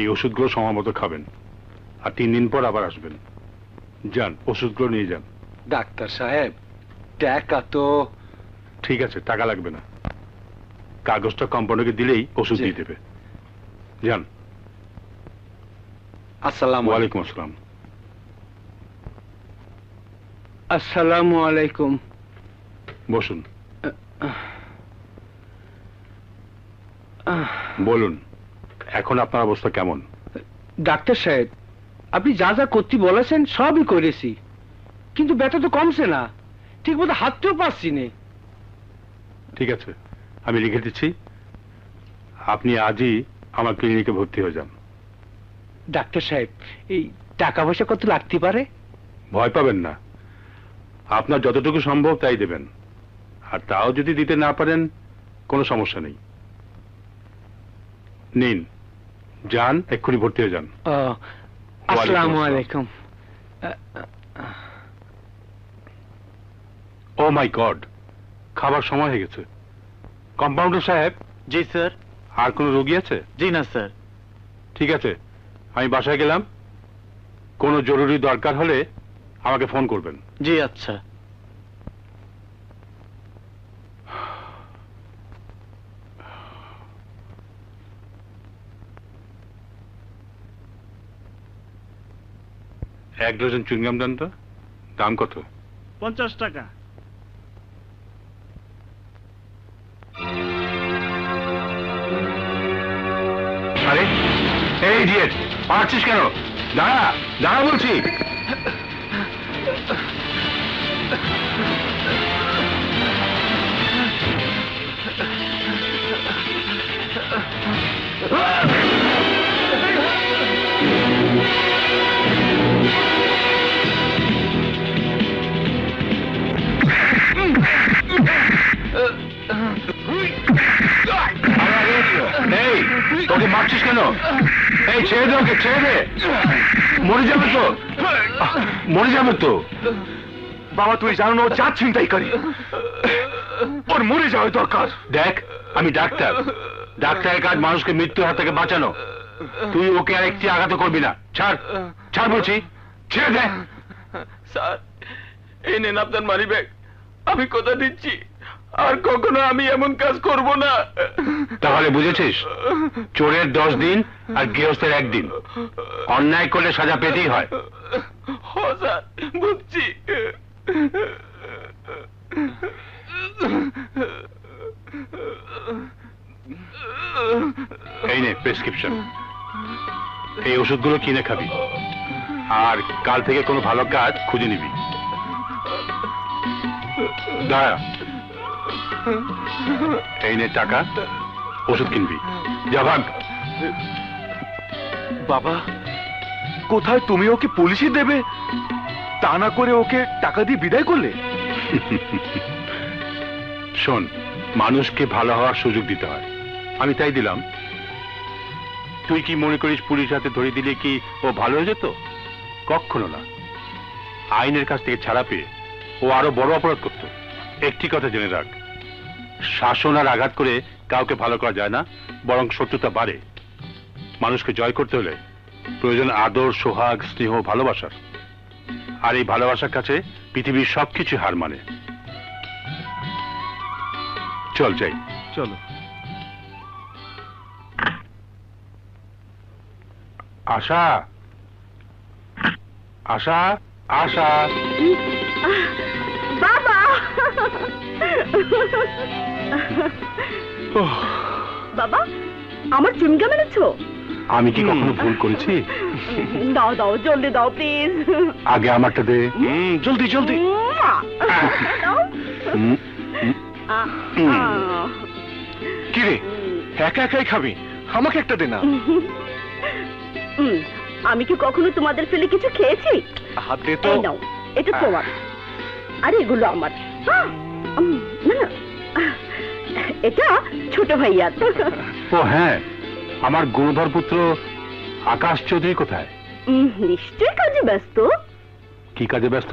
এই ওষুধগুলো সময় মতো খাবেন, আর 3 দিন পর আবার আসবেন। যান, ওষুধগুলো নিয়ে যান। ডাক্তার সাহেব, টাকা তো... ঠিক আছে, টাকা লাগবে না, কাগজটা কম্পাউন্ডারকে দিলেই ওষুধ দিয়ে দেবে। যান। আসসালামু ওয়ালাইকুম আসসালাম। আসসালামু আলাইকুম। বসুন। বলুন, এখন আপনার অবস্থা কেমন? ডাক্তার সাহেব, আপনি যা যা করতে বলেছেন সবই করেছি, কিন্তু ব্যথা তো কমছে না, ঠিক মতো হাঁটতেও পারছি না। ঠিক আছে, আমি লিখে দিচ্ছি, আপনি আজই আমার ক্লিনিকে ভর্তি হয়ে যান। ডাক্তার সাহেব, এই টাকা পয়সা কত লাগতে পারে? ভয় পাবেন না, আপনার যতটুকু সম্ভব তাই দেবেন, আর তাও যদি দিতে না পারেন কোনো সমস্যা নেই। নিন, যান, এক্ষুনি ভর্তি হয়ে যান। আসসালামু আলাইকুম। ও মাই গড, খাবার সময় হয়ে গেছে। কম্পাউন্ডার সাহেব। জি স্যার। আর কোনো রোগী আছে? জি না স্যার। ঠিক আছে, আমি বাসায় গেলাম, কোনো জরুরি দরকার হলে আমাকে ফোন করবেন। জি আচ্ছা। এক ডজন চুইংগাম দেন তো। দাম কত? 50 টাকা। আরে এই ইডিয়েট, পারছিস কেন? দাঁড়া দাঁড়া বলছি। এই তোকে মারছিস কেন? এই ছেড়ে দে ওকে, ছেড়ে দে, মরে যাবে তো, মরে যাবে তো। বাবা তুই জানো না ও যা চিন্তাই করি, ওর মরে যাওয়া দরকার। দেখ, আমি ডাক্তার, ডাক্তারের কাজ মানুষকে মৃত্যুর হাত থেকে বাঁচানো। তুই ওকে আর একটি আঘাত করবি না। ছাড়, ছাড় বলছি, ছেড়ে দে। স্যার এই নেন আপনার মানি ব্যাগ, আমি কথা দিচ্ছি আর কখনো আমি এমন কাজ করব না। তাহলে বুঝেছিস, চোরের 10 দিন আর গৃহস্থের 1 দিন। অন্যায় করলে সাজা পেতেই হয়। হ্যাঁ স্যার, বুঝছি। এই নে প্রেসক্রিপশন, এই ওষুধগুলো কিনে খাবি, আর কাল থেকে কোনো ভালো কাজ খুঁজে নিবি। দাঁড়া, এই নে টাকা, ওষুধ কিনবি, যা ভাগ। বাবা কোথায় তুমি ওকে পুলিশে দেবে, তা না করে ওকে টাকা দিয়ে বিদায় করলে? শোন, মানুষকে ভালো হওয়ার সুযোগ দিতে হয়, আমি তাই দিলাম। তুই কি মনে করিস পুলিশ হাতে ধরে দিলে কি ও ভালো হয়ে যেত? কখনো না। আইনের কাছ থেকে ছাড়া পেয়ে ও আরো বড় অপরাধ করত। একটি কথা জেনে রাখ, শাসন আর আঘাত করে কাউকে ভালো করা যায় না, বরং শত্রুতা বাড়ে। মানুষকে জয় করতে হলে প্রয়োজন আদর, সোহাগ, স্নেহ, ভালোবাসার। আর এই ভালোবাসার কাছে পৃথিবীর সবকিছু হার মানে। চল যাই। চলো। আশা, আশা, আশা। বাবা, বাবা আমার চুইংগাম এনেছো? আমি কি কখনো ভুল করেছি? দাও দাও, জলদি দাও প্লিজ। আগে আমারটা দে। জলদি জলদি। কি রে, একা একাই খাবি? আমাকে একটা দে না। আমি কি কখনো তোমাদের ফেলে কিছু খেয়েছি? হাত দে তো। নাও, এটা তোমার, আর এগুলো আমার। না না, এটা ছোট ভাইয়ার। ও হ্যাঁ, আমার গুণধর পুত্র আকাশ চৌধুরী কোথায়? নিশ্চয়ই কাজে ব্যস্ত। কি কাজে ব্যস্ত?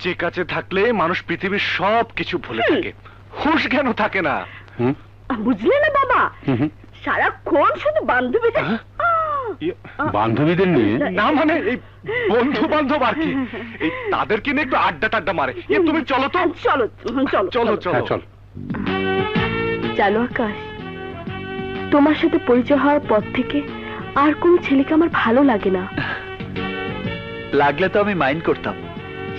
যে কাজে থাকলে মানুষ পৃথিবীর সব কিছু ভুলে থাকে, হুঁশ জ্ঞান থাকে না। বুঝলে না বাবা, সারাক্ষণ শুধু বান্ধবীদের বান্ধবীদের নিয়ে? না মানে এই বন্ধু বান্ধব আর কি, এই তাদেরকে নিয়ে একটু আড্ডা টাড্ডা মারে। তুমি চলো তো। চলো চলো চলো চলো হ্যাঁ চল। জানো আকাশ, তোমার সাথে পরিচয় হওয়ার পর থেকে আর কোন ছেলেকে আমার ভালো লাগে না। লাগলে তো আমি মাইন্ড করতাম।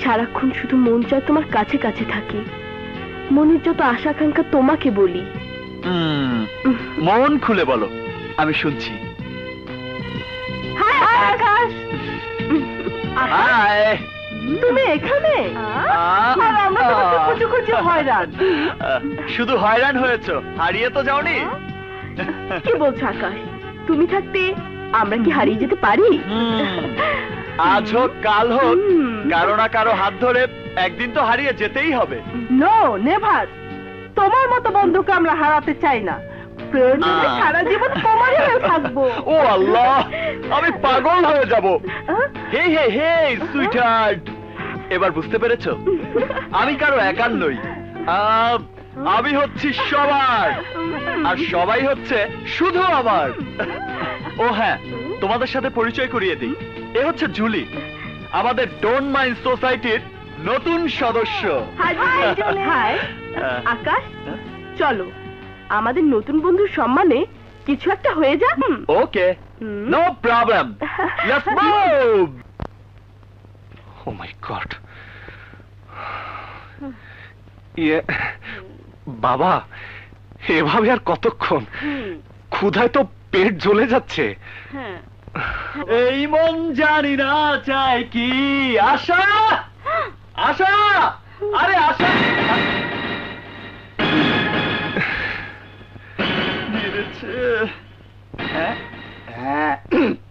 সারাক্ষণ শুধু মন চায় তোমার কাছে কাছে থাকি, মনের যত আশা আকাঙ্ক্ষা তোমাকে বলি। মন খুলে বলো, আমি শুনছি। আকাশ, হাই। তুমি এখানে? আর আমরা তোমাকে খুঁজে খুঁজে হয়রান। শুধু হয়রান হয়েছো, হারিয়ে তো যাওনি। কি বলছো আকাশ? তুমি থাকতে আমরা কি হারিয়ে যেতে পারি? আজ হোক কাল হোক, কারো না কারো হাত ধরে একদিন তো হারিয়ে যেতেই হবে। নো নেভার, তোমার মতো বন্ধুকে আমরা হারাতে চাই না। প্রয়োজনে সারা জীবন তোমারই হয়ে থাকবো। ও আল্লাহ, আমি পাগল হয়ে যাব। হে হে হে সুইটহার্ট, এবার বুঝতে পেরেছো? আমি কারো একার নই, আমি হচ্ছি সবার, আর সবাই হচ্ছে শুধু আমার। ও হ্যাঁ, তোমাদের সাথে পরিচয় করিয়ে দিই, এ হচ্ছে জুলি, আমাদের ডোন্ট মাইন্ড সোসাইটির নতুন সদস্য। হাই আকাশ, চলো আমাদের নতুন বন্ধুর সম্মানে কিছু একটা হয়ে যাক। Okay, no problem, let's move. Oh my God. বাবা, এভাবে আর কতক্ষণ? ক্ষুধায় তো পেট জ্বলে যাচ্ছে। এই মন জানি না চাই কি। আশা, আশা, আরে আশা।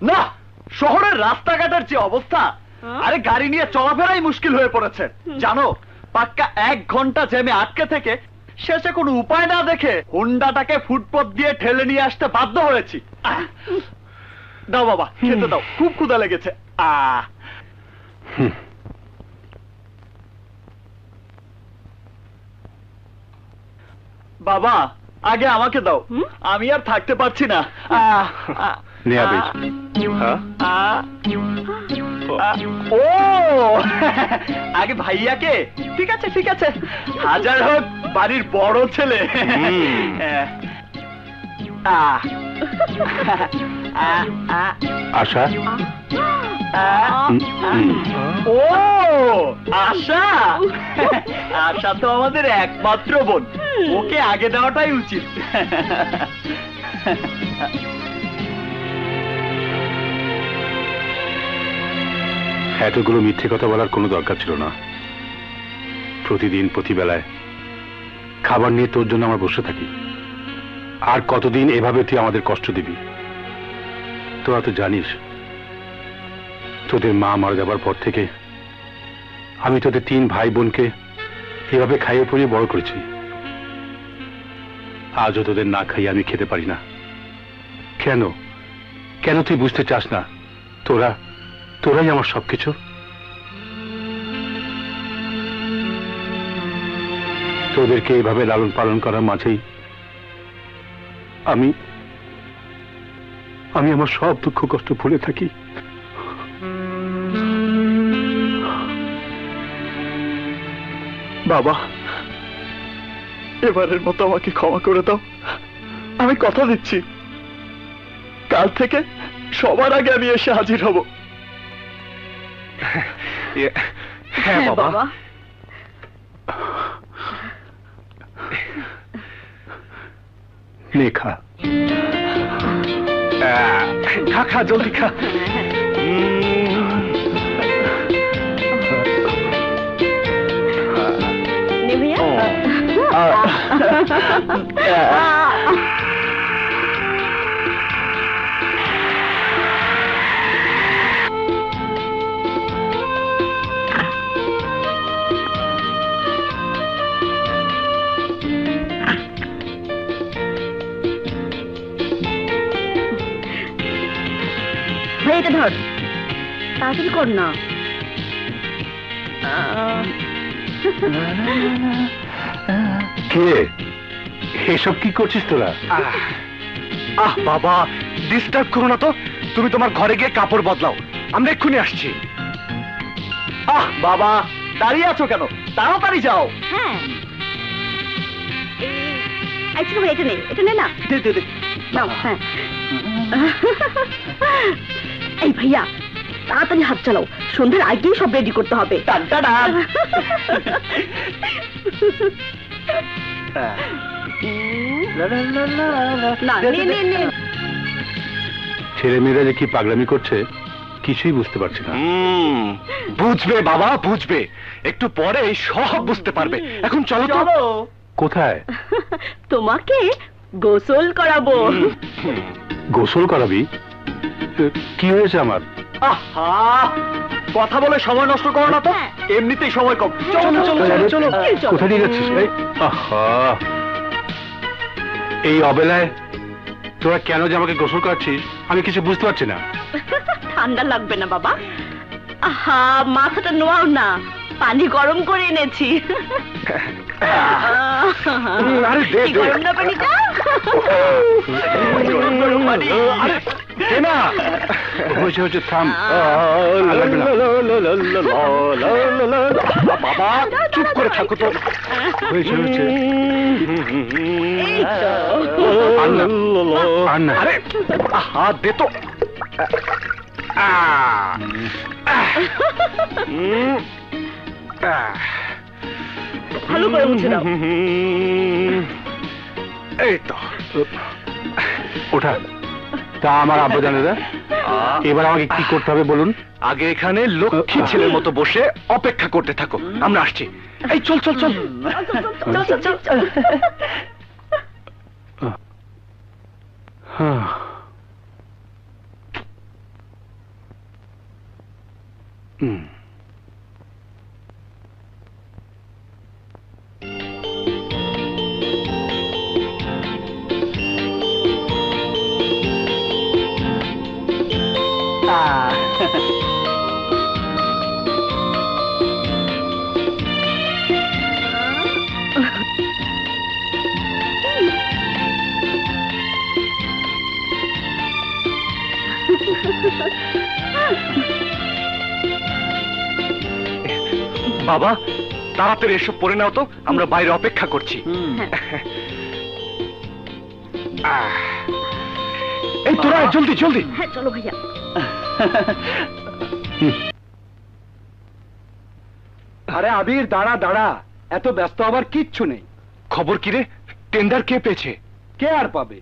না, শহরের রাস্তাঘাটের যে অবস্থা, আরে গাড়ি নিয়ে চলাফেরাই মুশকিল হয়ে পড়েছে। জানো, পাক্কা 1 ঘন্টা জ্যামে আটকে থেকে শেষে কোনো উপায় না দেখে হুন্ডাটাকে ফুটপথ দিয়ে ঠেলে নিয়ে আসতে বাধ্য হয়েছি। দাও বাবা, খেতে দাও, খুব ক্ষুধা লেগেছে। বাবা, আগে আমাকে দাও, আমি আর থাকতে পারছি না। নে আবির। ও আগে ভাইয়াকে। ঠিক আছে ঠিক আছে, হাজার হোক বাড়ির বড় ছেলে। আশা, ও আশা, আশা তো আমাদের একমাত্র বোন, ওকে আগে দেওয়াটাই উচিত। এতগুলো মিথ্যে কথা বলার কোনো দরকার ছিল না। প্রতিদিন প্রতিবেলায় খাবার নিয়ে তোর জন্য আমরা বসে থাকি, আর কতদিন এভাবে তুই আমাদের কষ্ট দিবি? তোরা তো জানিস, তোদের মা মারা যাবার পর থেকে আমি তোদের 3 ভাই বোনকে এভাবে খাইয়ে পরিয়ে বড় করেছি। আজও তোদের না খাইয়ে আমি খেতে পারি না। কেন কেন তুই বুঝতে চাস না? তোরাই আমার সবকিছু। তোদেরকে এইভাবে লালন পালন করার মাঝেই আমি আমার সব দুঃখ কষ্ট ভুলে থাকি। বাবা, এবারের মতো আমাকে ক্ষমা করে দাও। আমি কথা দিচ্ছি, কাল থেকে সবার আগে আমি এসে হাজির হব। হ্যাঁ বাবা। নে খা। খা খা, জলদি খা। নে ভাইয়া। ভাই এটা ধর, তাড়াতাড়ি কর না। কে এসব কি করছিস তোরা? বাবা, ডিস্টার্ব করো না তো। তুমি তোমার ঘরে গিয়ে কাপড় বদলাও, আমরা এক্ষুনি আসছি। বাবা দাঁড়িয়ে আছো কেন? তাড়াতাড়ি যাও। হ্যাঁ ছোট ভাই, এটা নে না। দে। নাও। হ্যাঁ এই ভাইয়া, তাড়াতাড়ি হাত চালাও, সন্ধ্যার আগেই সব রেডি করতে হবে। টান। না, নে। ছেলে মেয়েরা যে কি পাগলামি করছে কিছুই বুঝতে পারছি না। বুঝবে বাবা, বুঝবে, একটু পরে সব বুঝতে পারবে। এখন চলো তো। কোথায়? তোমাকে গোসল করাবো। গোসল করাবি? কি হয়েছে আমার? আহা, কথা বলে সময় নষ্ট করো না তো, এমনিতেই সময় কম। চলো। কোথায় নিয়ে যাচ্ছিস? আহা, এই অবেলায় তোরা কেন যে আমাকে গোসল করাচ্ছিস আমি কিছু বুঝতে পারছি না। ঠান্ডা লাগবে না বাবা? আহা, মাথাটা নোয়াও না, পানি গরম করে এনেছি। আরে দে। গরম না পানিটা? গরম পানি। আরে দে না। হয়েছে থাম। বাবা চুপ করে থাকো তো। হয়েছে এই তো। আর না। আরে হাত দে তো। ভালো করে মুছে দাও। এই তো। ওঠা। তা আমার আব্বা জানে না, এবার আমাকে কি করতে হবে বলুন? আগে এখানে লক্ষ্মী ছেলের মতো বসে অপেক্ষা করতে থাকো, আমরা আসছি। এই চল। চল। হ্যাঁ। বাবা তাড়াতাড়ি এসব পরে নাও তো, আমরা বাইরে অপেক্ষা করছি। এই তোরা জলদি। হ্যাঁ চলো ভাইয়া। আরে আবির, দাঁড়া, এত ব্যস্ত হবার কিচ্ছু নেই। খবর কি রে, টেন্ডার কে পেয়েছে? কে আর পাবে?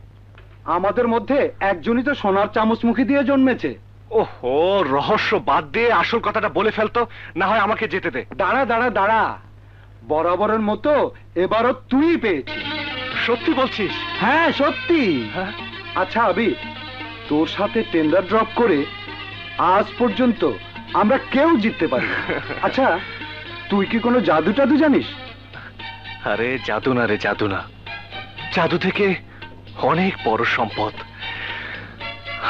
আমাদের মধ্যে একজনই তো সোনার চামচ মুখে দিয়ে জন্মেছে। ওহো, রহস্য বাদ দিয়ে আসল কথাটা বলে ফেলতো, না হয় আমাকে যেতে দে। দাঁড়া, বরাবরের মতো এবারও তুই পেয়েছিস। সত্যি বলছিস? হ্যাঁ সত্যি। হ্যাঁ? আচ্ছা আবির, তোর সাথে টেন্ডার ড্রপ করে আজ পর্যন্ত আমরা কেউ জিততে পারি। আচ্ছা, তুই কি কোনো জাদু টাদু জানিস? আরে জাদু না রে, জাদু না, জাদু থেকে অনেক বড় সম্পদ,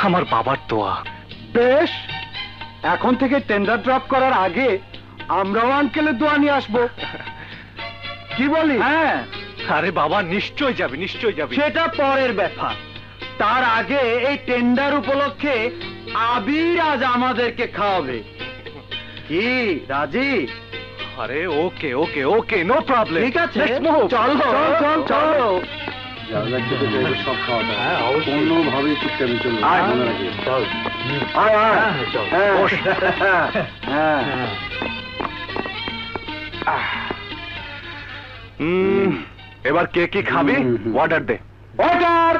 আমার বাবার দোয়া। বেশ, এখন থেকে টেন্ডার ড্রপ করার আগে আমরাও আঙ্কেলের দোয়া নিয়ে আসবো, কি বলি? হ্যাঁ, আরে বাবা নিশ্চয় যাবে। সেটা পরের ব্যাপার। তার আগে এই টেন্ডার উপলক্ষে আবির আজ আমাদেরকে খাওয়াবে। কি রাজি? আরে ওকে, নো প্রবলেম। ঠিক আছে, চলো। কোনোভাবেই চুপতে আমি চলবো। এবার কে কি খাবি অর্ডার দে। ওয়েটার,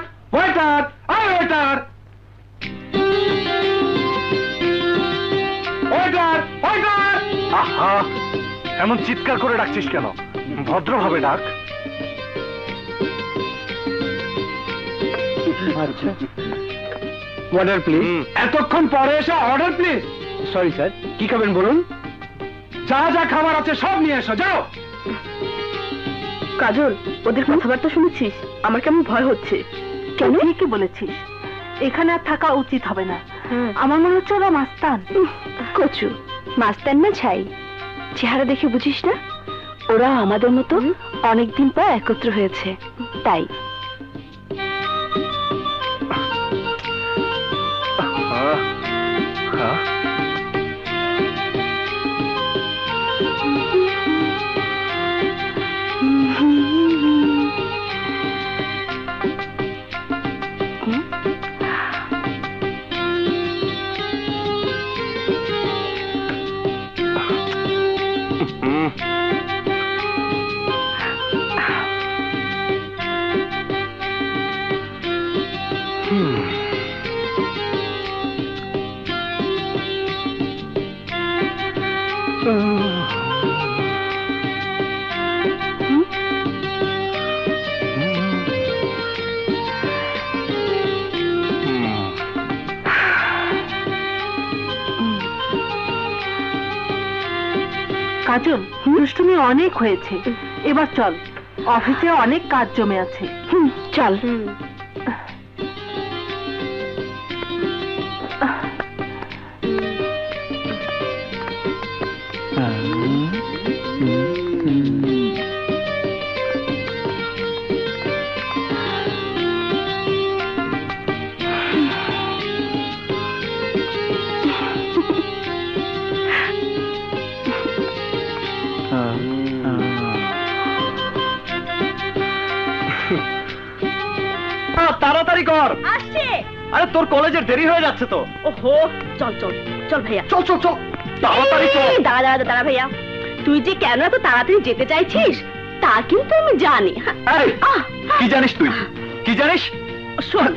আহা, এমন চিৎকার করে ডাকছিস কেন? ভদ্রভাবে ডাক। Order please. এতক্ষণ পরে এসে অর্ডার প্লিজ। সরি স্যার, কি খাবেন বলুন? যা খাবার আছে সব নিয়ে এসো, যাও। কাজল, ওদের কথাবার্তা শুনেছিস? আমার কেমন ভয় হচ্ছে। কেন? কি বলেছিস? এখানে আর থাকা উচিত হবে না। আমার মনে হচ্ছে ওরা মাস্তান। কচু, মাস্তান না ছাই, চেহারা দেখে বুঝিস না? ওরা আমাদের মতো অনেকদিন পর একত্র হয়েছে, তাই। কাজল, দুষ্টুমি অনেক হয়েছে, এবার চল, অফিসে অনেক কাজ জমে আছে। চল। তাড়াতাড়ি কর। আসছে। আরে তোর কলেজের দেরি হয়ে যাচ্ছে তো। ওহো, চল চল চল ভাইয়া, চল চল চল, তাড়াতাড়ি চল। দাঁড়া দাঁড়া দাঁড়া ভাইয়া, তুই যে কেন এত তাড়াতাড়ি যেতে চাইছিস তা কিন্তু আমি জানি। এই, কি জানিস তুই? কি জানিস? শোন,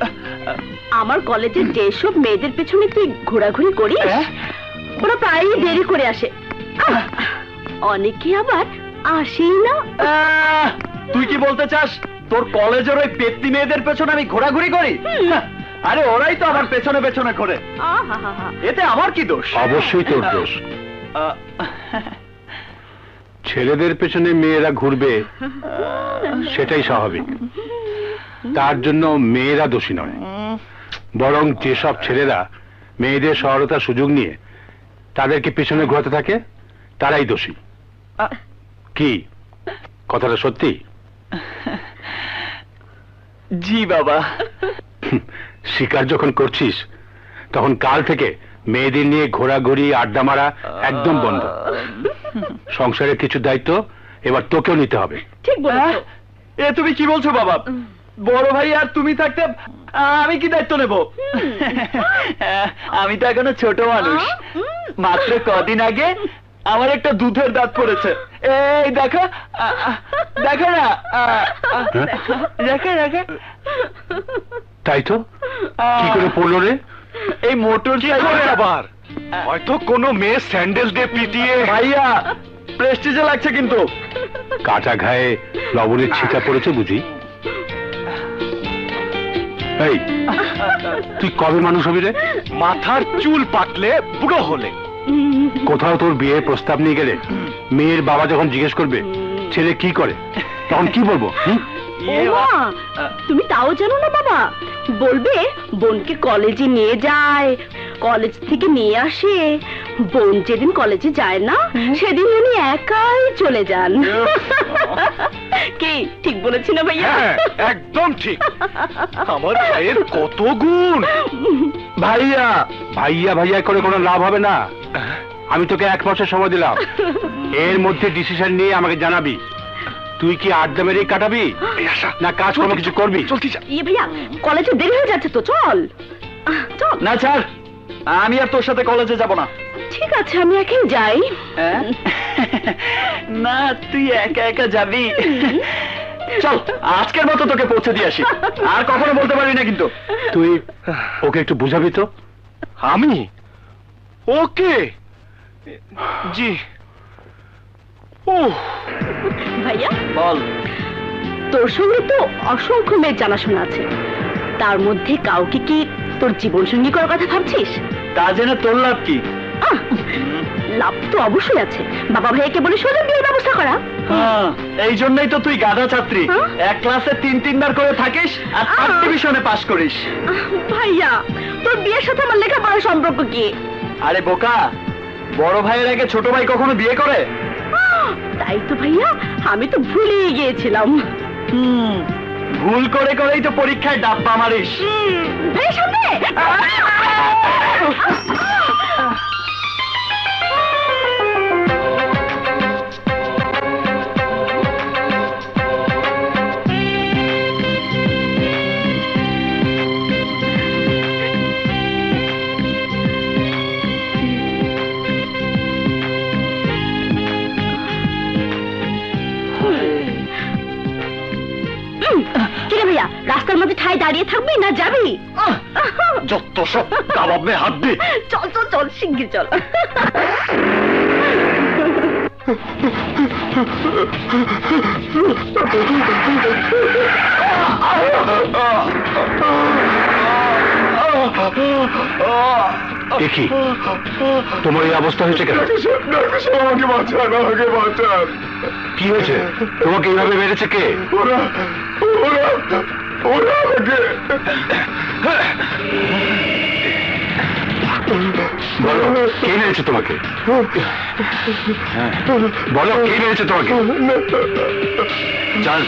আমার কলেজে যেসব মেয়েদের পেছনে তুই ঘোরাঘুরি করিস, ওরা প্রায়ই দেরি করে আসে, অনেকে আবার আসেই না। তুই কি বলতে চাস তোর কলেজের ওই পেত্তি মেয়েদের পেছনে আমি ঘোরাঘুরি করি? আরে ওরাই তো আমার পেছনে পেছনে ঘোরে, এতে আমার কি দোষ? অবশ্যই তোর দোষ। ছেলেদের পেছনে মেয়েরা ঘুরবে সেটাই স্বাভাবিক, তার জন্য মেয়েরা দোষী নয়, বরং যেসব ছেলেরা মেয়েদের সরলতার সুযোগ নিয়ে তাদেরকে পেছনে ঘোরাতে থাকে তারাই দোষী। কি কথাটা সত্যি? জি বাবা। শিকার যখন করছিস তখন কাল থেকে মেয়েদের নিয়ে ঘোরাঘুরি আড্ডা মারা একদম বন্ধ। সংসারের কিছু দায়িত্ব এবার তোকেও নিতে হবে। ঠিক বলেছো। এ তুমি কি বলছো বাবা? বড় ভাই আর তুমি থাকতে আমি কি দায়িত্ব নেব? আমি তো এখনো ছোট মানুষ, মাত্র কদিন আগে আমার একটা দুধের দাঁত পড়েছে। এই দেখো, দেখো না, দেখো দেখো। তাই তো, কি করে পড়লো রে? এই মোটর সাইকেল আবার হয়তো কোনো মেয়ে স্যান্ডেল দিয়ে পিটিয়ে। ভাইয়া প্রেস্টিজে লাগছে কিন্তু। কাটা ঘায়ে লবণের ছিটা পড়েছে বুঝি? এই, তুই কবে মানুষ হবি রে? মাথার চুল পাকলে বুড়ো হলে। কোথাও তোর বিয়ের প্রস্তাব নিয়ে গেলে মেয়ের বাবা যখন জিজ্ঞেস করবে ছেলে কি করে, তখন কি বলবো? তুমি তাও জানো না বাবা? বলবে বোনকে কলেজে নিয়ে যায়, কলেজ থেকে নিয়ে আসে, বোন যেদিন কলেজে যায় না সেদিন উনি একাই চলে যান। কি ঠিক বলেছি না ভাইয়া? একদম ঠিক। আমার ভাইয়ের কত গুণ। ভাইয়া ভাইয়া ভাইয়া করে কোনো লাভ হবে না। আমি তোকে 1 মাসের সময় দিলাম, এর মধ্যে ডিসিশন নিয়ে আমাকে জানাবি। তুই কি আড্ডা মেরে কাটাবি না কাজ কর্ম কিছু করবি? চলতি যা। ইয়ে ভাইয়া, কলেজে দেরি হয়ে যাচ্ছে তো, চল চল। না ছাড়, আমি আর তোর সাথে কলেজে যাব না। ঠিক আছে, আমি একাই যাই। না তুই একা একা যাবি? চল আজকের মতো তোকে পৌঁছে দিয়ে আসি, আর কখনো বলতে পারবি না কিন্তু। তুই ওকে একটু বুঝাবি তো। আমি ওকে? জি। ও ভাইয়া বল। তোর সঙ্গে তো অসংখ্য মেয়ের জানাশোনা আছে, তার মধ্যে কাউকে কি তোর জীবন সঙ্গী করার কথা ভাবছিস? তা জেনে তোর লাভ কি? লাভ তো অবশ্যই আছে, বাবা ভাইয়াকে বলে সোজা বিয়ের ব্যবস্থা করা। এই জন্যই তো তুই গাধা ছাত্রী, এক ক্লাসে 3-3বার করে থাকিস আর ফার্স্ট ডিভিশনে পাস করিস। ভাইয়া, তোর বিয়ের সাথে আমার লেখাপড়ার সম্পর্ক কি? আরে বোকা, বড় ভাইয়ের আগে ছোট ভাই কখনো বিয়ে করে? তাই তো ভাইয়া, আমি তো ভুলেই গিয়েছিলাম। ভুল করে করেই তো পরীক্ষায় ডাব্বা মারিস। ভাইয়া সামনে। ভাইয়া রাস্তার মধ্যে ঠায় দাঁড়িয়ে থাকবি না যাবি? যত সব কাবাব মে হাত দে। চল চল চল শিগগির চল। দেখি তোমার এই অবস্থা হয়েছে কেন? আমাকে বাঁচান, আমাকে বাঁচান। কি হয়েছে? তোমাকে এইভাবে মেরেছে কে? ওরা ওরা ওরা আমাকে বলো কে মেরেছে তোমাকে? হ্যাঁ, বলো কে মেরেছে তোমাকে? চল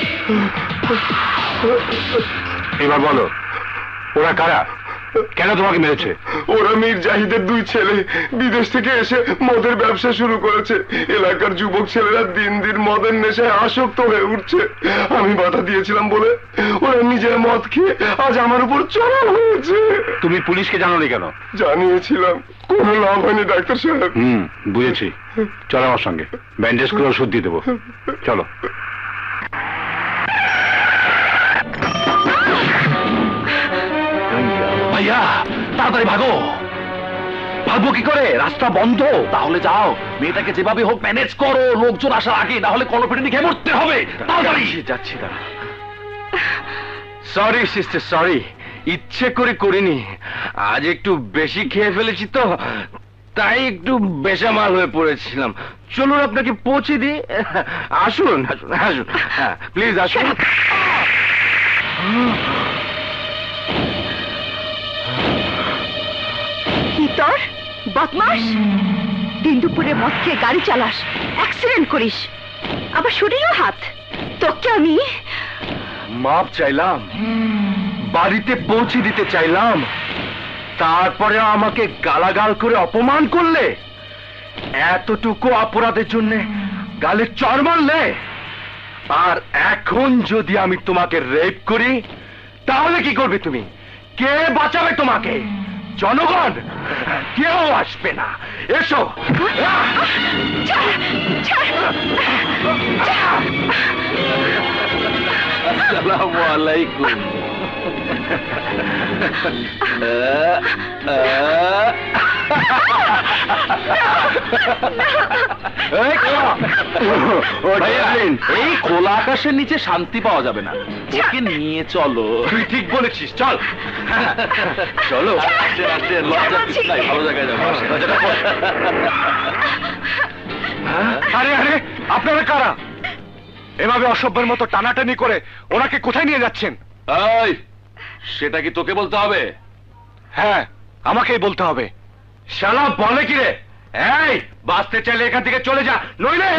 এবার বলো ওরা কারা, কেন তোমাকে মেরেছে? ওরা মীর জাহিদের 2 ছেলে বিদেশ থেকে এসে মদের ব্যবসা শুরু করেছে। এলাকার যুবক ছেলেরা দিন দিন মদের নেশায় আসক্ত হয়ে উঠছে। আমি বাধা দিয়েছিলাম বলে ওরা নিজের মদ খেয়ে আজ আমার উপর চড়াও হয়েছে। তুমি পুলিশকে জানোনি কেন? জানিয়েছিলাম, কোনো লাভ হয়নি ডাক্তার সাহেব। বুঝেছি, চলো আমার সঙ্গে, ব্যান্ডেজ করে ওষুধ দিয়ে দেবো, চলো। ভাইয়া তাড়াতাড়ি ভাগো। ভাগবো কি করে? রাস্তা বন্ধ। তাহলে যাও, মেয়েটাকে যেভাবে হোক ম্যানেজ করো, লোকজন আসার আগে, না হলে কলপিটি খেয়ে মরতে হবে। তাড়াতাড়ি যাচ্ছি। না সরি সিস্টার, সরি, ইচ্ছে করে করিনি। আজ একটু বেশি খেয়ে ফেলেছি তো, তাই একটু বেসামাল হয়ে পড়েছিলাম। চলুন আপনাকে পৌঁছে দিই। আসুন আসুন আসুন, হ্যাঁ প্লিজ আসুন। কি তোর বদমাস, দিন দুপুরে মদ খেয়ে গাড়ি চালাস, অ্যাক্সিডেন্ট করিস, আবার শরীরেও হাত। তোকে আমি মাপ চাইলাম, বাড়িতে পৌঁছে দিতে চাইলাম, তারপরে আমাকে গালাগাল করে অপমান করলে। এতটুকু অপরাধের জন্য গালে চড় মারলে। আর এখন যদি আমি তোমাকে রেপ করি, তাহলে কি করবে তুমি? কে বাঁচাবে তোমাকে? জনগণ? কেউ আসবে না। এসো। আসসালামু আলাইকুম। এই খোলা আকাশের নিচে শান্তি পাওয়া যাবে না, ওকে নিয়ে চলো। তুই ঠিক বলেছিস, চল চলো। ভালো জায়গায় যাবো। আরে আরে, আপনারা কারা? এভাবে অসভ্যের মতো টানাটানি করে ওনাকে কোথায় নিয়ে যাচ্ছেন? এই, সেটা কি তোকে বলতে হবে? হ্যাঁ, আমাকেই বলতে হবে। শালা বলে কি রে? এই, বাঁচতে চাইলে এখান থেকে চলে যা, নইলে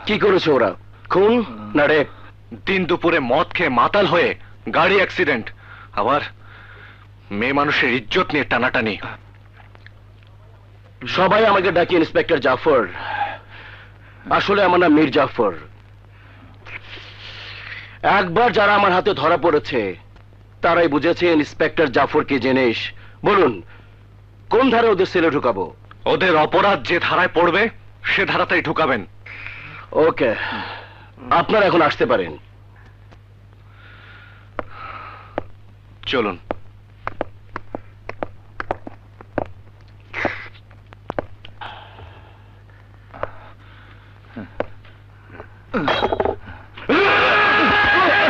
কি করেছে ওরা? খুন না রেপ? দিন দুপুরে মদ খেয়ে মাতাল হয়ে গাড়ি অ্যাক্সিডেন্ট, আবার মেয়ে মানুষের ইজ্জত নিয়ে টানাটানি। সবাই আমাকে ডাকি ইন্সপেক্টর জাফর, আসলে আমার নাম মীর জাফর। একবার যারা আমার হাতে ধরা পড়েছে তারাই বুঝেছে ইন্সপেক্টর জাফর কি জিনিস। বলুন, কোন ধারে ওদের সেলে ঢুকাবো? ওদের অপরাধ যে ধারায় পড়বে সে ধারাতেই ঢুকাবেন। ওকে, আপনারা এখন আসতে পারেন। চলুন।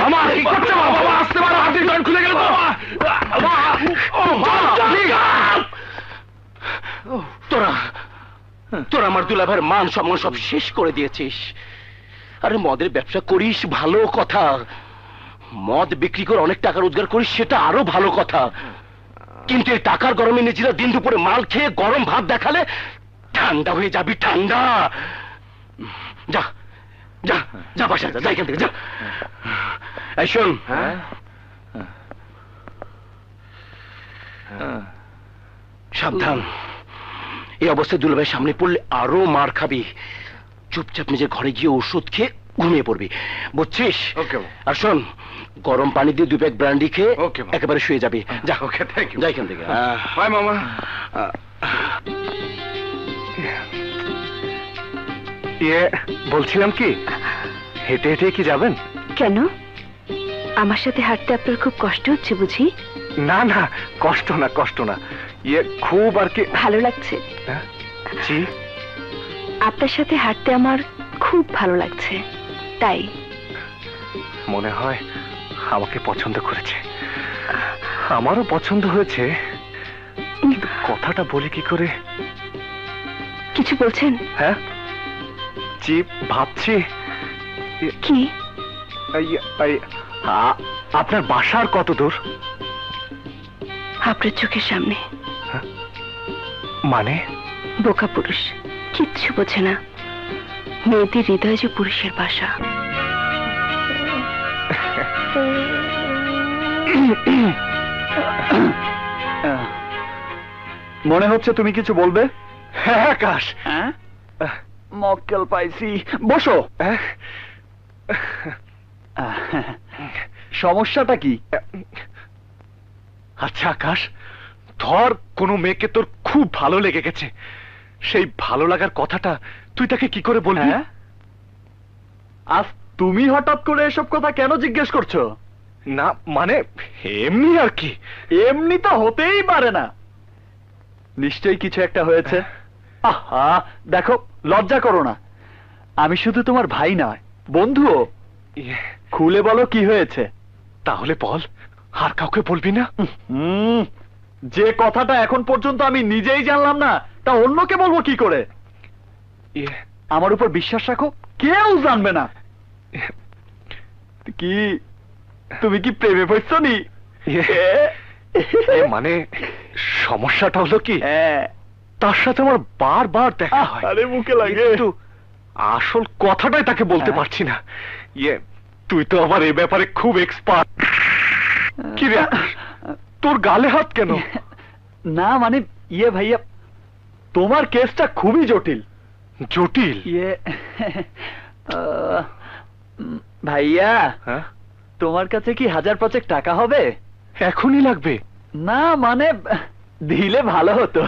আমার কি করছো বাবা? আসতে পারো, হাতের জয়েন্ট খুলে গেল। তোরা আমার দুলাভাইয়ের মান সম্মান সব শেষ করে দিয়েছিস। আরে মদের ব্যবসা করিস ভালো কথা, মদ বিক্রি করে অনেক টাকা রোজগার করিস সেটা আরো ভালো কথা, কিন্তু এই টাকার গরমে নিজেরা দিন দুপুরে মাল খেয়ে গরম ভাত দেখালে ঠান্ডা হয়ে যাবি, ঠান্ডা। যা যা যা বাসা যা, এখান থেকে যা। এই শোন, সাবধান, এই অবস্থায় দুলাভাইয়ের সামনে পড়লে আরো মার খাবি। চুপচাপ নিজের ঘরে গিয়ে ওষুধ খেয়ে ঘুমিয়ে পড়বি, বুঝছিস? ওকে। আর শোন, গরম পানি দিয়ে 2 প্যাক ব্র্যান্ডি খেয়ে ওকে। একেবারে শুয়ে যাবি। যা, ওকে, থ্যাংক ইউ। যা এখান থেকে। বাই মামা। বলছিলাম কি, হেঁটে হেঁটে কি যাবেন? কেন, আমার সাথে হাঁটতে আপনার খুব কষ্ট হচ্ছে বুঝি? না না, কষ্ট না, কষ্ট না, খুব আর কি ভালো লাগছে। জি, আপনার সাথে হাঁটতে আমার খুব ভালো লাগছে, তাই। মনে হয় আমাকে পছন্দ করেছে। আমারও পছন্দ হয়েছে, কিন্তু কথাটা বলি কি করে? কিছু বলছেন? হ্যাঁ, জি, ভাবছি। কি? আপনার বাসার কত দূর? আপনার চোখের সামনে। মানে? বোকা পুরুষ, কিচ্ছু বোঝে না। মেয়েদের হৃদয় যে পুরুষের বাসা। মনে হচ্ছে তুমি কিছু বলবে। হ্যাঁ আকাশ, মক্কেল পাইছি, বসো। সমস্যাটা কি? আচ্ছা আকাশ, ধর কোনো মেয়েকে তোর খুব ভালো লেগে গেছে, সেই ভালো লাগার কথাটা তুই তাকে কি করে বলবি? আজ তুমি হঠাৎ করে এসব কথা কেন জিজ্ঞেস করছো? না মানে এমনি আর কি। এমনি তো হতেই পারে না, নিশ্চয়ই কিছু একটা হয়েছে। আহা দেখো, লজ্জা করো না, আমি শুধু তোমার ভাই নয়, বন্ধুও। খুলে বলো কি হয়েছে। তাহলে বল, আর কাউকে বলবি না? যে কথাটা এখন পর্যন্ত আমি নিজেই জানলাম না, তা অন্যকে বলবো কি করে? আমার উপর বিশ্বাস রাখো, কেউ জানবে না। কি তুমি কি প্রেমে পড়ছো নি? মানে সমস্যাটা হলো কি, তার সাথে আমার বারবার দেখা হয়। আরে মুখে লাগে, কিন্তু আসল কথাটাই তাকে বলতে পারছি না। তুই তো আমার এই ব্যাপারে খুব এক্সপার্ট। কি রে, তোর গালে হাত কেন? না মানে ভাইয়া, তোমার কেসটা খুবই জটিল। জটিল? ভাইয়া, তোমার কাছে কি 1000 টাকা হবে? এখনই লাগবে? না মানে দিলে ভালো হতো।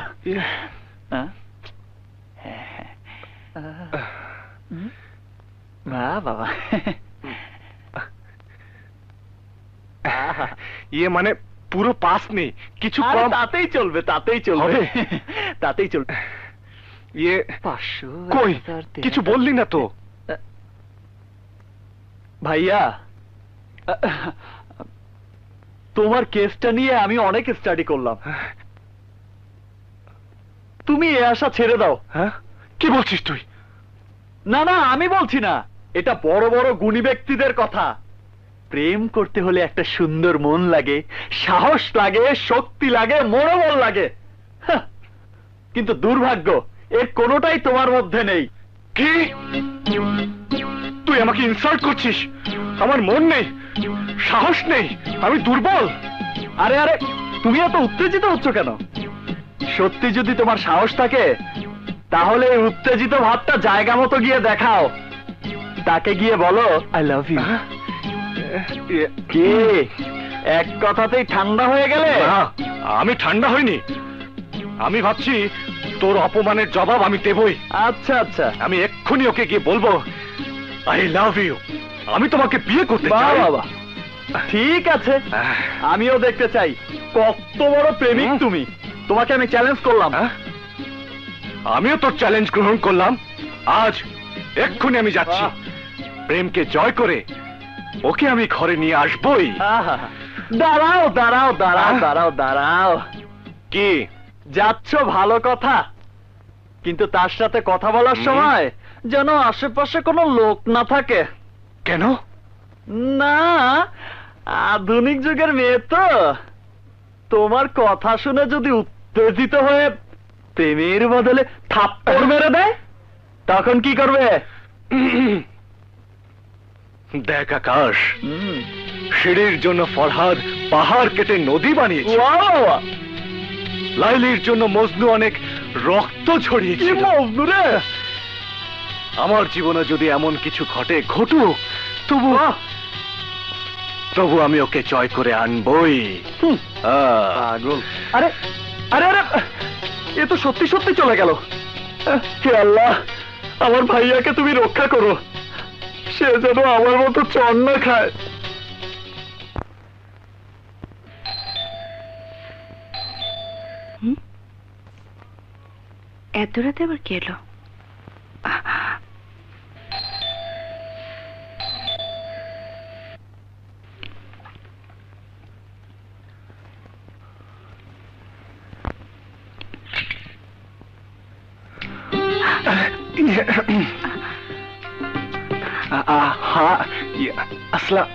বাবা, মানে পুরো পাস নেই, কিছু কম? তাতেই চলবে, তাতেই চলবে, তাতেই চলবে। 500 কই, কিছু বললি না তো? ভাইয়া, তোমার কেসটা নিয়ে আমি অনেক স্টাডি করলাম, তুমি এ আশা ছেড়ে দাও। হ্যাঁ, কি বলছিস তুই? না না, আমি বলছি না, এটা বড় বড় গুণী ব্যক্তিদের কথা। প্রেম করতে হলে একটা সুন্দর মন লাগে, সাহস লাগে, শক্তি লাগে, মনোবল লাগে। কিন্তু দুর্ভাগ্য, এর কোনোটাই তোমার মধ্যে নেই। কি তুই আমাকে ইনসাল্ট করছিস? আমার মন নেই, সাহস নেই, আমি দুর্বল? আরে আরে, তুমি এত উত্তেজিত হচ্ছ কেন? সত্যি যদি তোমার সাহস থাকে, তাহলে এই উত্তেজিত ভাবটা জায়গা মতো গিয়ে দেখাও। তাকে গিয়ে বলো আই লাভ ইউ। কি এক কথাতেই ঠান্ডা হয়ে গেলে? আমি ঠান্ডা হইনি, আমি ভাবছি তোর অপমানের জবাব আমি দেবই। আচ্ছা আচ্ছা, আমি এক্ষুনি ওকে গিয়ে বলবো আই লাভ ইউ, আমি তোমাকে বিয়ে করতে চাই। বাবা, ঠিক আছে, আমিও দেখতে চাই কত বড় প্রেমিক তুমি। তোমাকে আমি চ্যালেঞ্জ করলাম। আমিও তোর চ্যালেঞ্জ গ্রহণ করলাম। আজ এক্ষুনি আমি যাচ্ছি, প্রেমকে জয় করে ওকে আমি ঘরে নিয়ে আসবই। দাঁড়াও দাঁড়াও দাঁড়াও দাঁড়াও দাঁড়াও, কি যাচ্ছ? ভালো কথা, কিন্তু তার সাথে কথা বলার সময় যেন আশেপাশে কোনো লোক না থাকে। কেন? না, আধুনিক যুগের মেয়ে তো, তোমার কথা শুনে যদি উত্তেজিত হয়ে প্রেমের বদলে থাপ্পড় মেরে দেয়, তখন কি করবে? দেখ আকাশ, সিঁড়ির জন্য ফরহাদ পাহাড় কেটে নদী বানিয়েছে, লাইলির জন্য মজনু অনেক রক্ত ছড়িয়েছিল। আমার জীবনে যদি এমন কিছু ঘটুক, তবু আমি ওকে জয় করে আনবই। পাগল। আরে আরে আরে, এ তো সত্যি সত্যি চলে গেল। হে আল্লাহ, আমার ভাইয়াকে তুমি রক্ষা করো, সে যেন আমার মতো চর না খায়। এত রাতে আবার কে এলো? হ্যাঁ, আসলাম।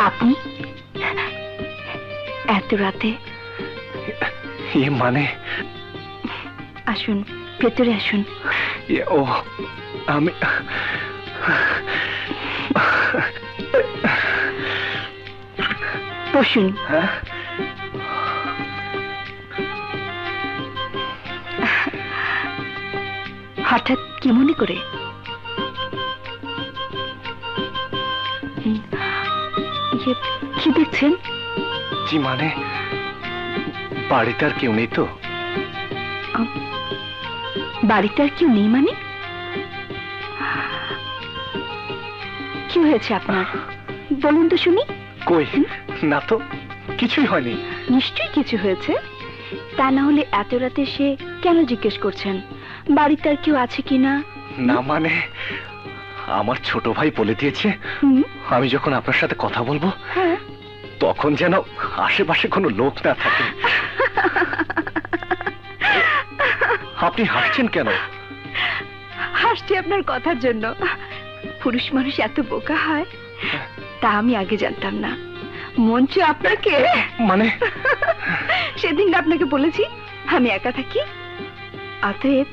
আপনি এত রাতে? মানে আসুন, ভেতরে আসুন। ও, আমি বসুন। হ্যাঁ, হঠাৎ কি মনে করে? কি দেখছেন? জি মানে বাড়িতে আর কেউ নেই তো? বাড়িতে আর কেউ নেই মানে? কি হয়েছে আপনার, বলুন তো শুনি। কই না তো, কিছুই হয়নি। নিশ্চয়ই কিছু হয়েছে, তা না হলে এত রাতে সে কেন জিজ্ঞেস করছেন বাড়িতে আর কেউ আছে কিনা? না মানে আমার ছোট ভাই বলে দিয়েছে আমি যখন আপনার সাথে কথা বলবো তখন যেন আশেপাশে কোনো লোক না থাকে। আপনি হাসছেন কেন? হাসছি আপনার কথার জন্য। পুরুষ মানুষ এত বোকা হয় তা আমি আগে জানতাম না। মঞ্চ আপনাকে মানে সেদিন আপনাকে বলেছি আমি একা থাকি, অতএব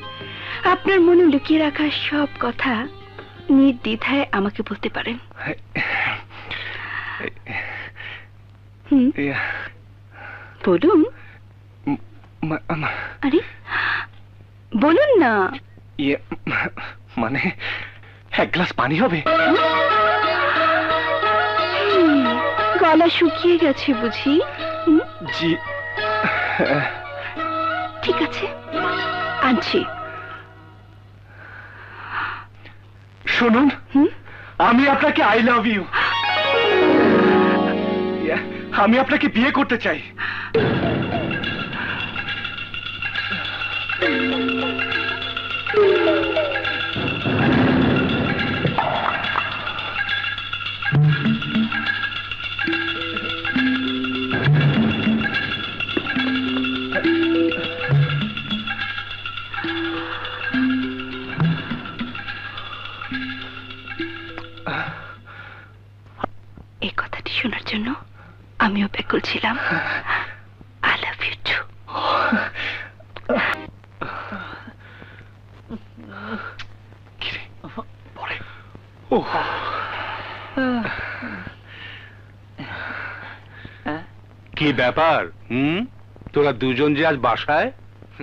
আপনার মনে লুকিয়ে রাখা সব কথা নির্দ্বিধায় আমাকে বলতে পারেন। বলুন। আরে বলুন না। মানে এক গ্লাস পানি হবে? গলা শুকিয়ে গেছে বুঝি? জি ঠিক আছে, আনছি। শুনুন, আমি আপনাকে আই লাভ ইউ, আমি আপনাকে বিয়ে করতে চাই। এই কথাটি শোনার জন্য আমিও ব্যাকুল ছিলাম। I love you too. কি ব্যাপার? তোরা দুজন যে আজ বাসায়?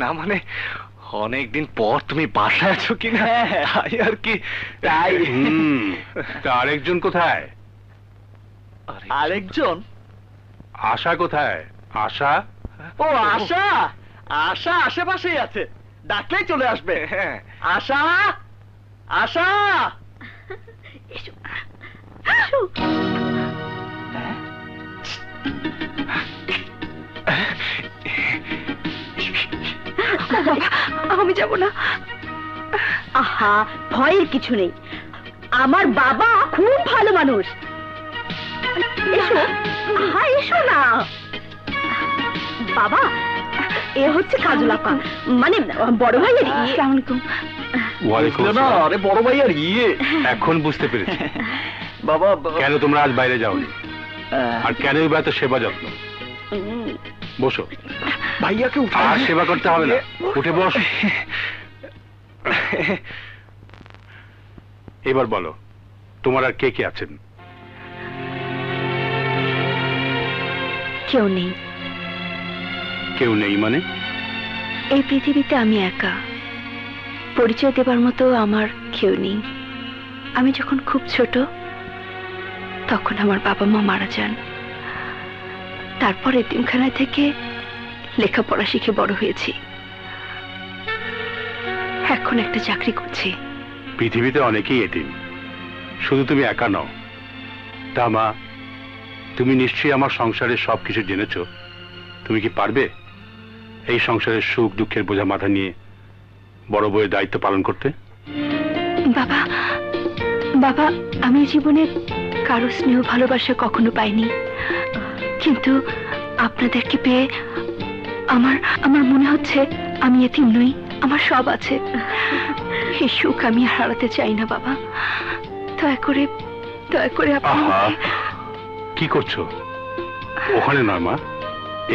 না মানে অনেকদিন পর তুমি বাসায় আছো কিনা তাই আর কি। তাই তা আরেকজন কোথায়? আরেকজন? আশা কোথায়? আশা? ও আশা, আশা আশেপাশেই আছে, ডাকলেই চলে আসবে। হ্যাঁ, আশা, আশা। এসো, এসো। আমি যাব না। আহা, ভয়ের কিছু নেই, আমার বাবা খুব ভালো মানুষ। এসো, আহা এসো না। বাবা, এ হচ্ছে কাজল আপা, মানে বড় ভাইয়ের আসসালামু আলাইকুম। ওয়ালাইকুম বুঝলে না, আসসালাম। আরে বড় ভাই আর এখন বুঝতে পেরেছি বাবা কেন তোমরা আজ বাইরে যাওনি আর কেন এবার এত সেবা যত্ন। বসো। ভাইয়াকে আর সেবা করতে হবে না, উঠে বস। এবার বলো তোমার আর কে কে আছেন? কেউ নেই। কেউ নেই মানে? এই পৃথিবীতে আমি একা, পরিচয় দেবার মতো আমার কেউ নেই। আমি যখন খুব ছোট তখন আমার বাবা মা মারা যান, তারপর এতিমখানা থেকে লেখাপড়া শিখে বড় হয়েছি, এখন একটা চাকরি করছি। পৃথিবীতে অনেকেই এতিম, শুধু তুমি একা নও। তা মা, তুমি নিশ্চয়ই আমার সংসারের সবকিছু জেনেছ। তুমি কি পারবে এই সংসারের সুখ দুঃখের বোঝা মাথা নিয়ে বড় বউয়ের দায়িত্ব পালন করতে? বাবা, বাবা, আমি জীবনে কারো স্নেহ ভালোবাসা কখনো পাইনি, কিন্তু আপনাদেরকে পেয়ে আমার আমার মনে হচ্ছে আমি এতিম নই, আমার সব আছে। এই সুখ আমি আর হারাতে চাই না বাবা, দয়া করে আপনি আহা, আমাকে- কি করছো? ওখানে নয় মা,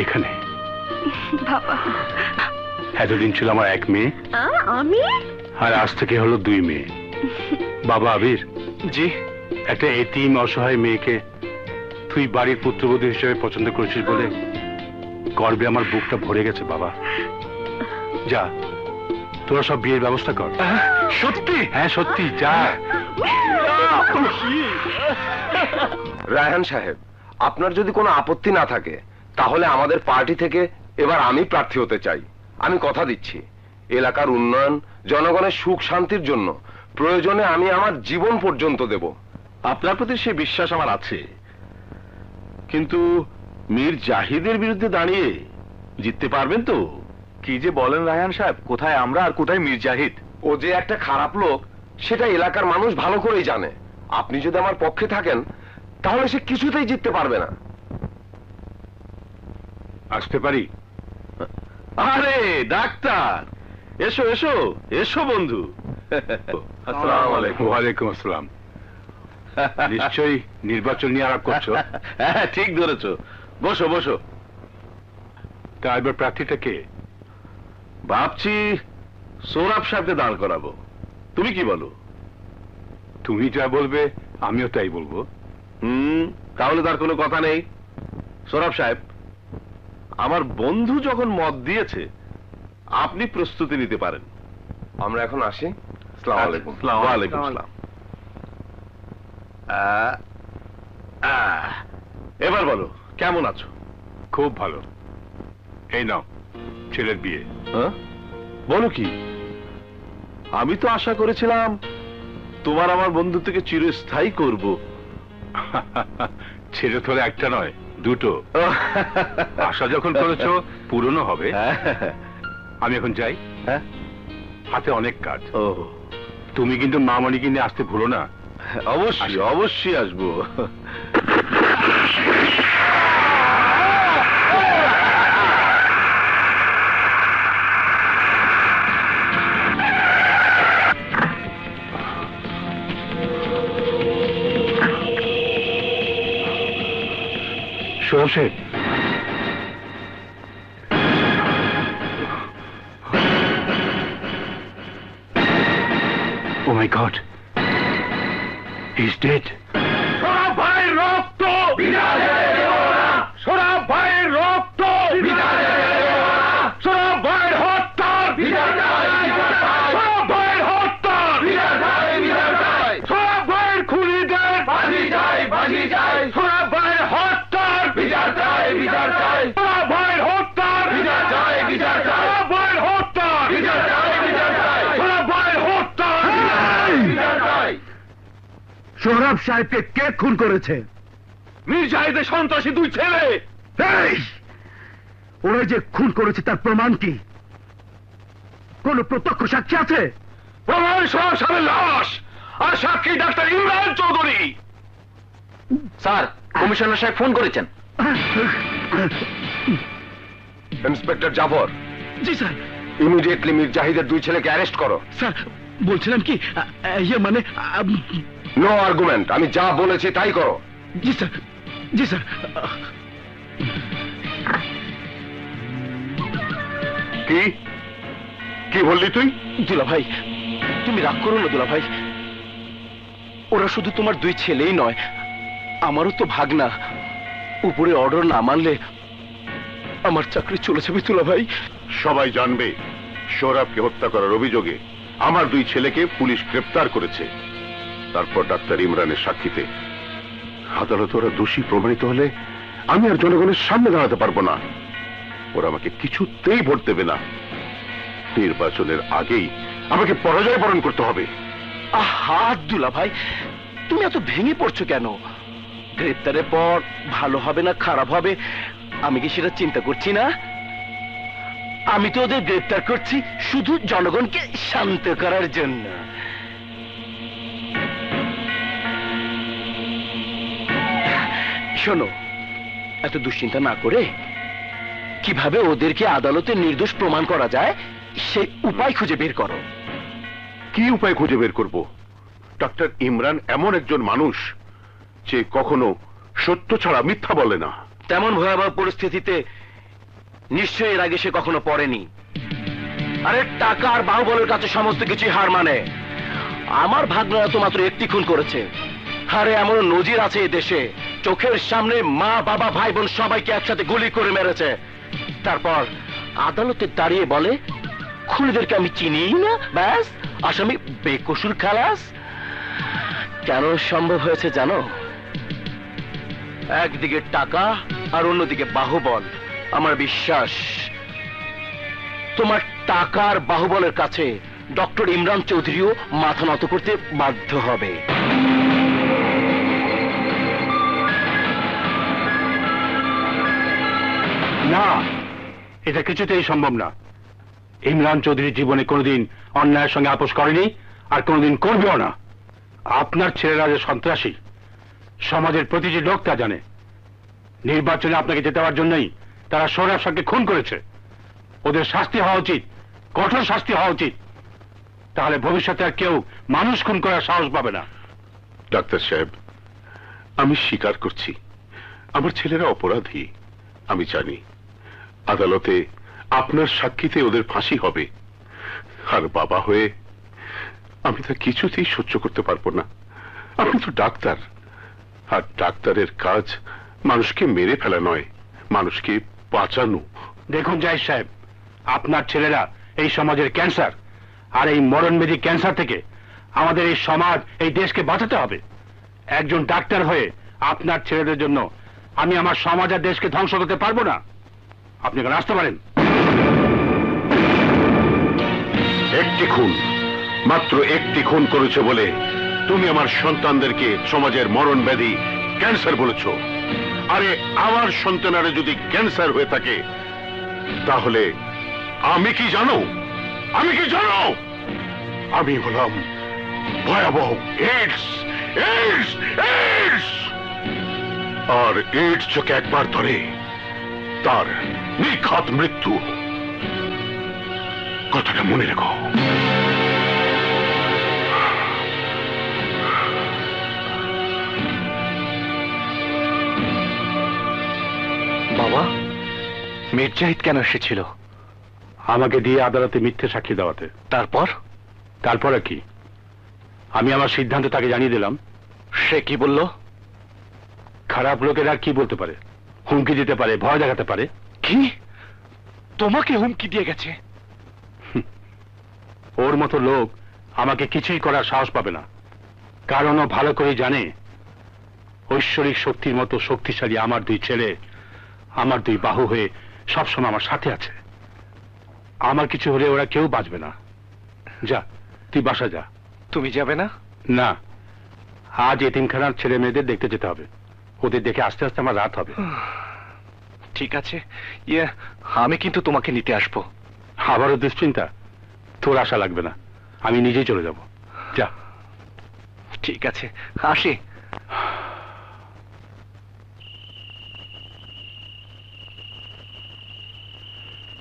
এখানে। বাবা, এতদিন ছিল আমার এক মেয়ে, আমি আর আজ থেকে হলো 2 মেয়ে। বাবা আবির, জি একটা এতিম অসহায় মেয়েকে তুই বাড়ির পুত্রবধূ হিসেবে পছন্দ করেছিস বলে গর্বে আমার বুকটা ভরে গেছে বাবা। যা, তোরা সব বিয়ের ব্যবস্থা কর। সত্যি? হ্যাঁ সত্যি, যা। রায়হান সাহেব, আপনার যদি কোনো আপত্তি না থাকে তাহলে আমাদের পার্টি থেকে এবার আমি প্রার্থী হতে চাই। আমি কথা দিচ্ছি, এলাকার উন্নয়ন, জনগণের সুখ শান্তির জন্য প্রয়োজনে আমি আমার জীবন পর্যন্ত দেব। আপনার প্রতি সে বিশ্বাস আমার আছে, কিন্তু মীর জাহিদের বিরুদ্ধে দাঁড়িয়ে জিততে পারবেন তো? কি যে বলেন রায়হান সাহেব, কোথায় আমরা আর কোথায় মীর জাহিদ? ও যে একটা খারাপ লোক সেটা এলাকার মানুষ ভালো করেই জানে। আপনি যদি আমার পক্ষে থাকেন তাহলে সে কিছুতেই জিততে পারবে না। আসতে পারি? আরে ডাক্তার, এসো এসো এসো বন্ধু। আসসালামু আলাইকুম। ওয়ালাইকুম আসসালাম। নিশ্চয়ই নির্বাচন নিয়ে আলাপ করছো? হ্যাঁ ঠিক ধরেছো, বসো বসো। তা এবার প্রার্থীটা কে? ভাবছি সৌরভ সাহেবকে দাঁড় করাবো, তুমি কি বলো? তুমি যা বলবে আমিও তাই বলবো। তাহলে তার কোনো কথা নেই। সৌরভ সাহেব, আমার বন্ধু যখন মত দিয়েছে আপনি প্রস্তুতি নিতে পারেন। আমরা এখন আসি। আসসালামু আলাইকুম। ওয়ালাইকুম আসসালাম। এবার বলো কেমন আছো? খুব ভালো। এই নাও ছেলের বিয়ে। হ্যাঁ? বলো কি? আমি তো আশা করেছিলাম তোমার আমার বন্ধুত্বকে চিরস্থায়ী করব। ছেলে তো একটা নয়, 2টো। আশা যখন করেছো পূরণও হবে। আমি এখন যাই, হ্যাঁ? হাতে অনেক কাজ। ও তুমি কিন্তু মামনিকে নিয়ে আসতে ভুলো না। অবশ্যই অবশ্যই আসবো। সৌরভ সাহেব, Oh my God, he's dead. Sourav ভাইয়ের রক্ত সৌরভ ভাইয়ের রক্ত সৌরভ ভাইয়ের হত্যা সৌরভ ভাইয়ের হত্যা সৌরভ ভাইয়ের খুনিদের সৌরভ ভাইয়ের হত্যা সৌরভ ভাইয়ের হত্যা সৌরভ ভাইয়ের হত্যা সৌরভ ভাইয়ের হত্যা। সৌরভ সাহেবকে কে খুন করেছে? মীর জাহিদের সন্ত্রাসী 2 ছেলে। ওরা যে খুন করেছে তার প্রমাণ কি? কোন প্রত্যক্ষ সাক্ষী আছে? প্রমাণ সৌরভ সাহেবের লাশ, আর সাক্ষী doctor Imran Chowdhury. Sir, commissioner সাহেব ফোন করেছেন। ইন্সপেক্টর জাফর, জি স্যার। ইমিডিয়েটলি মীর জাহিদের দুই ছেলেকে অ্যারেস্ট করো। স্যার বলছিলাম কি, ইয়ে মানে, নো আর্গুমেন্ট, আমি যা বলেছি তাই করো। জি স্যার, জি স্যার। কি কি বললি তুই? দুলা ভাই, তুমি রাগ করো না দুলা ভাই। ওরা শুধু তোমার দুই ছেলেই নয়, আমারও তো ভাগনা। উপরে অর্ডার না মানলে আমার চাকরি চলে যাবে দুলা ভাই। সবাই জানবে সৌরভকে হত্যা করার অভিযোগে আমার দুই ছেলেকে পুলিশ গ্রেপ্তার করেছে। তারপর ডাক্তার ইমরানের সাক্ষীতে আদালত ওরা দোষী প্রমাণিত হলে আমি আর জনগণের সামনে দাঁড়াতে পারবো না। ওরা আমাকে কিছুতেই ভোট দেবে না। নির্বাচনের আগেই আমাকে পরাজয় বরণ করতে হবে। আহা দুলা ভাই, তুমি এত ভেঙে পড়ছো কেন? গ্রেপ্তারের পর ভালো হবে না খারাপ হবে আমি কি সেটা চিন্তা করছি না? আমি তো ওদের গ্রেপ্তার করছি শুধু জনগণকে শান্ত করার জন্য। শোনো, এত দুশ্চিন্তা না করে কিভাবে ওদেরকে আদালতে নির্দোষ প্রমাণ করা যায় সেই উপায় খুঁজে বের করো। কি উপায় খুঁজে বের করব? ডাক্তার ইমরান এমন একজন মানুষ যে কখনো সত্য ছাড়া মিথ্যা বলে না। তেমন ভয়াবহ পরিস্থিতিতে নিশ্চয়ই এর আগে সে কখনো পড়েনি। আরে টাকা আর বাহুবলের কাছে সমস্ত কিছুই হার মানে। আমার ভাগ্নেরা তো মাত্র একটি খুন করেছে। আরে এমন নজির আছে এই দেশে, চোখের সামনে মা বাবা ভাই বোন সবাইকে একসাথে গুলি করে মেরেছে। তারপর আদালতে দাঁড়িয়ে বলে খুনিদেরকে আমি চিনিই না, ব্যাস আসামি বেকসুর খালাস। কেন সম্ভব হয়েছে জানো? একদিকে টাকা আর অন্যদিকে বাহুবল। আমার বিশ্বাস তোমার টাকা আর বাহুবলের কাছে ডক্টর ইমরান চৌধুরীও মাথা নত করতে বাধ্য হবে। না, এটা কিছুতেই সম্ভব না। ইমরান চৌধুরী জীবনে কোনোদিন অন্যায়ের সঙ্গে আপোষ করেনি আর কোনোদিন করবেও না। আপনার ছেলেরা যে সন্ত্রাসী সমাজের প্রতিটি লোক তা জানে। নির্বাচনে আপনাকে জেতাবার জন্যই তারা সৌরভ শাহকে খুন করেছে। ওদের শাস্তি হওয়া উচিত, কঠোর শাস্তি হওয়া উচিত। তাহলে ভবিষ্যতে আর কেউ মানুষ খুন করার সাহস পাবে না। ডাক্তার সাহেব, আমি স্বীকার করছি আমার ছেলেরা অপরাধী। আমি জানি আদালতে আপনার সাক্ষীতে ওদের ফাঁসি হবে। আর বাবা হয়ে আমি তা কিছুতেই সহ্য করতে পারবো না। আপনি তো ডাক্তার, আর ডাক্তারের কাজ মানুষকে মেরে ফেলা নয়, মানুষকে বাঁচানো। দেখুন জাহিদ সাহেব, আপনার ছেলেরা এই সমাজের ক্যান্সার, আর এই মরণবেদী ক্যান্সার থেকে আমাদের এই সমাজ এই দেশকে বাঁচাতে হবে। একজন ডাক্তার হয়ে আপনার ছেলেদের জন্য আমি আমার সমাজ আর দেশকে ধ্বংস করতে পারবো না। আপনি এখানে আসতে পারেন। একটি খুন, মাত্র একটি খুন করেছে বলে তুমি আমার সন্তানদেরকে সমাজের মরণ ব্যাধি ক্যান্সার বলেছ। আরে আমার সন্তানেরা যদি ক্যান্সার হয়ে থাকে তাহলে আমি কি জানো? আমি কি জানো? আমি হলাম ভয়াবহ এইডস। এইডস এইডস আর এইডস চোখে একবার ধরে তার নির্ঘাত মৃত্যু। কথাটা মনে রেখো। বাবা, মীর জাহিদ কেন এসেছিল? আমাকে দিয়ে আদালতে মিথ্যে সাক্ষী দেওয়াতে। তারপর? তারপরে কি? আমি আমার সিদ্ধান্ত তাকে জানিয়ে দিলাম। সে কি বলল? খারাপ লোকেরা কি বলতে পারে? হুমকি দিতে পারে, ভয় দেখাতে পারে। কি? তোমাকে হুমকি দিয়ে গেছে? ওর মতো লোক আমাকে কিছুই করার সাহস পাবে না, কারণ ও ভালো করে জানে ঐশ্বরিক শক্তির মতো শক্তিশালী আমার দুই ছেলে আমার দুই বাহু হয়ে সবসময় আমার সাথে আছে। আমার কিছু হলে ওরা কেউ বাঁচবে না। যা, তুই বাসা যা। তুমি যাবে না? না, আজ এতিমখানার ছেলে মেয়েদের দেখতে যেতে হবে। ওদের দেখে আস্তে আস্তে আমার রাত হবে। ঠিক আছে, আমি কিন্তু তোমাকে নিতে আসবো। আবারও দুশ্চিন্তা? তোর আশা লাগবে না, আমি নিজেই চলে যাব। যা। ঠিক আছে, আসি।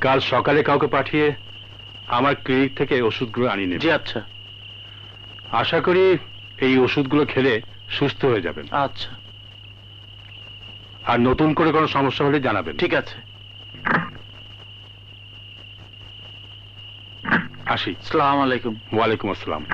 কাল সকালে কাউকে পাঠিয়ে আমার ক্লিনিক থেকে ওষুধগুলো আনিয়ে নেবে। জি আচ্ছা। আশা করি এই ওষুধগুলো খেলে সুস্থ হয়ে যাবেন। আচ্ছা আর নতুন করে কোনো সমস্যা হলে জানাবেন। ঠিক আছে। আসি। আসসালামু আলাইকুম। ওয়ালাইকুম আসসালাম।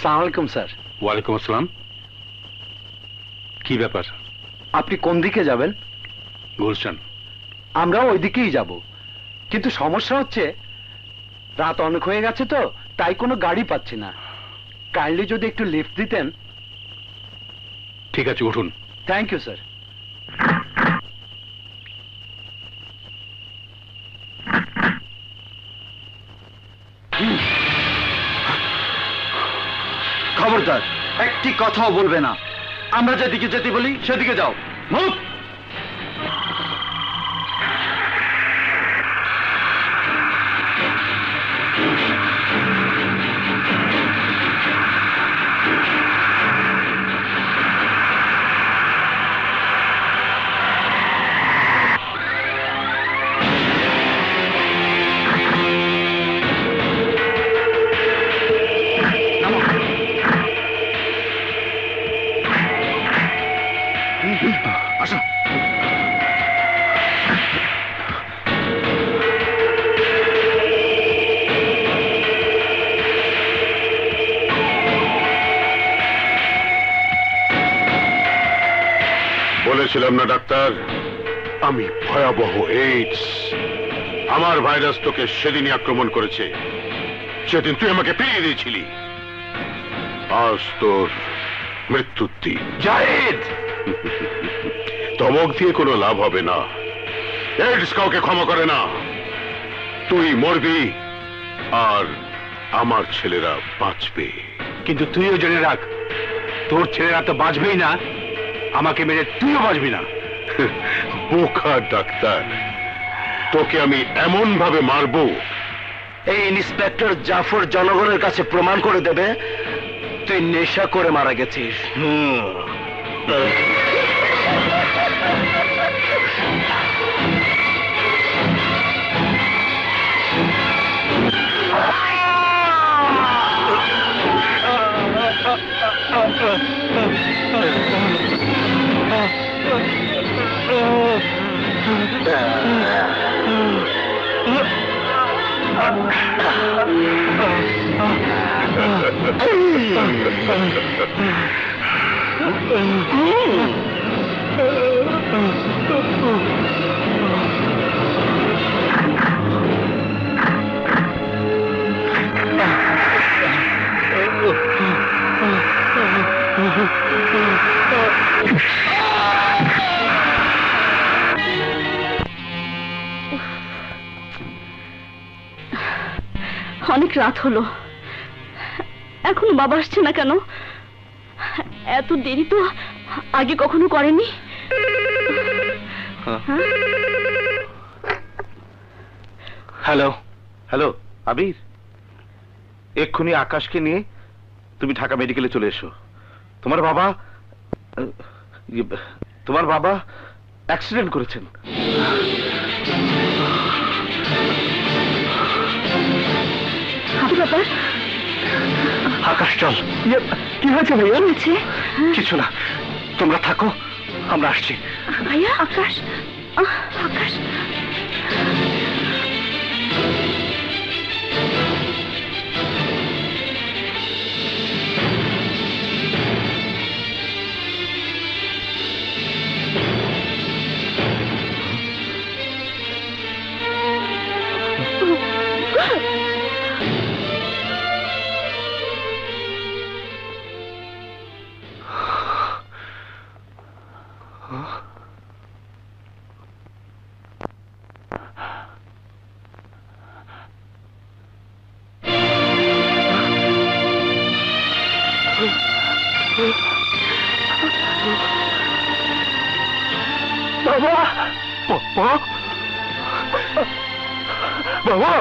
সালাম আলাইকুম স্যার। ওয়ালাইকুম আসসালাম। কি ব্যাপার? আপনি কোন দিকে যাবেন? গুলশান। আমরাও ওই দিকেই যাব, কিন্তু সমস্যা হচ্ছে রাত অনেক হয়ে গেছে তো, তাই কোনো গাড়ি পাচ্ছি না। কাইন্ডলি যদি একটু লিফট দিতেন। ঠিক আছে, উঠুন। Thank you sir. খবরদার একটি কথাও বলবে না। আমরা যেদিকে যেতে বলি সেদিকে যাও। মুভ। আসো। বলেছিলাম না ডাক্তার, আমি ভয়াবহ এইডস। আমার ভাইরাস তোকে সেদিনই আক্রমণ করেছে, সেদিন তুই আমাকে ফিরিয়ে দিয়েছিলি। আজ তোর মৃত্যুর দিন। জাহিদ, ধমক দিয়ে কোনো লাভ হবে না। এইডস কাউকে ক্ষমা করে না। তুই মরবি আর আমার ছেলেরা বাঁচবে। কিন্তু তুইও জেনে রাখ, তোর ছেলেরা তো বাঁচবেই না, আমাকে মেরে তুইও বাঁচবি না। বোকা ডাক্তার, তোকে আমি এমন ভাবে মারবো এই ইন্সপেক্টর জাফর জনগণের কাছে প্রমাণ করে দেবে তুই নেশা করে মারা গেছিস। অনেক রাত হলো, এখনো বাবা আসছে না কেন? এত দেরি তো আগে কখনো করেনি। হ্যালো হ্যালো আবির, এক্ষুনি আকাশকে নিয়ে তুমি ঢাকা মেডিকেলে চলে এসো। তোমার বাবা অ্যাক্সিডেন্ট করেছেন। ব্যাপার? আকাশ চল। কি হয়েছে ভাইয়া? হয়েছে কিছু না, তোমরা থাকো, আমরা আসছি। ভাইয়া। আকাশ, আকাশ। বাবা বাবা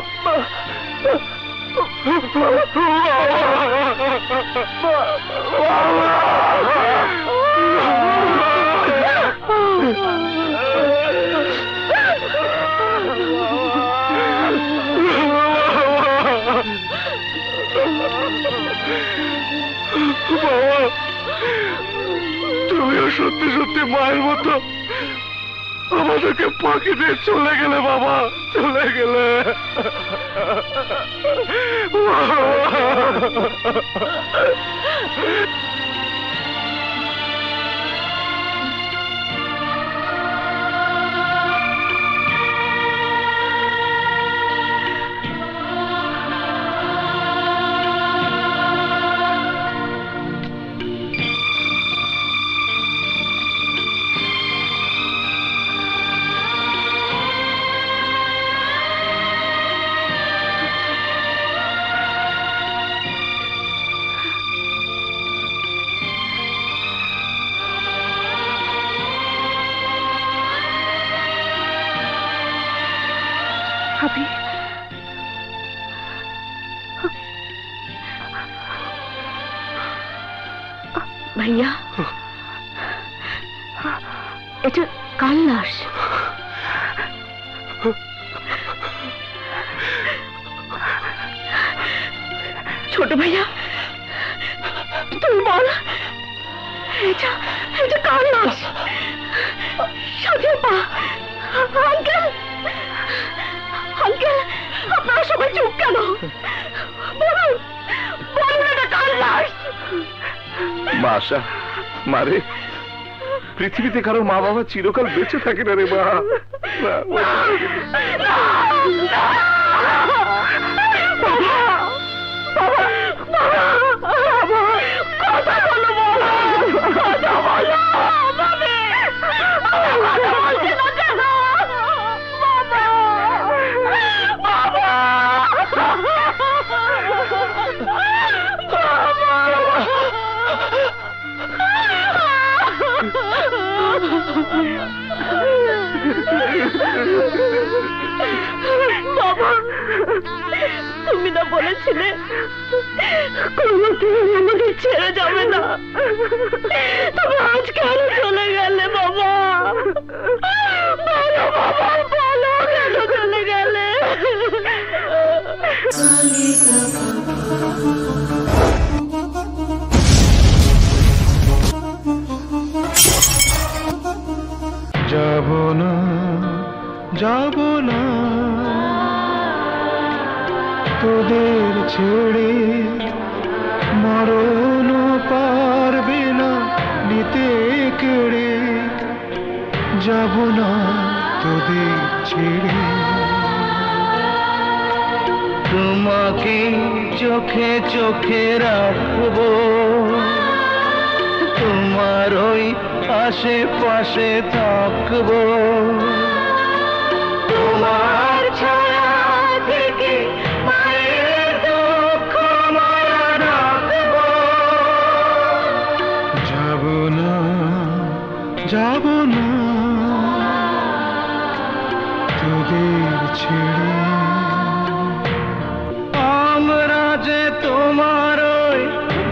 তুমিও সত্যি সত্যি মায়ের মতো আমাদেরকে ফাঁকি দিয়ে চলে গেলে বাবা, চলে গেলে। अभी भैया এটা কাল লাশ। ছোট ভাইয়া তুমি বল এটা এটা কাল লাশ। সজীবা আঙ্কেল আঙ্কেল আপনারা সবাই চুপ কেন? বলুন বলুন এটা কার লাশ? মাশা মারে, পৃথিবীতে কারো মা বাবা চিরকাল বেঁচে থাকে না রে মা। কথা বলো বলো কথা বলো বাবা, তুমি না বলেছিলে কোনোদিন আমাকে ছেড়ে যাবে না, তবে আজ কেন চলে গেলে বাবা? বলো বাবা বলো কেন চলে গেলে? যাব না যাব না তোদের ছেড়ে, মরণ পারবে না নিতে কেড়ে। যাব না তোদের ছেড়ে, তোমাকে চোখে চোখে রাখবো, তোমার ওই আশেপাশে থাকবো, তোমার ছায়া থেকে মায়ের দুঃখ মায়া রাখবো। যাব না যাব না তোদের ছেড়ে, আমরা যে তোমার ওই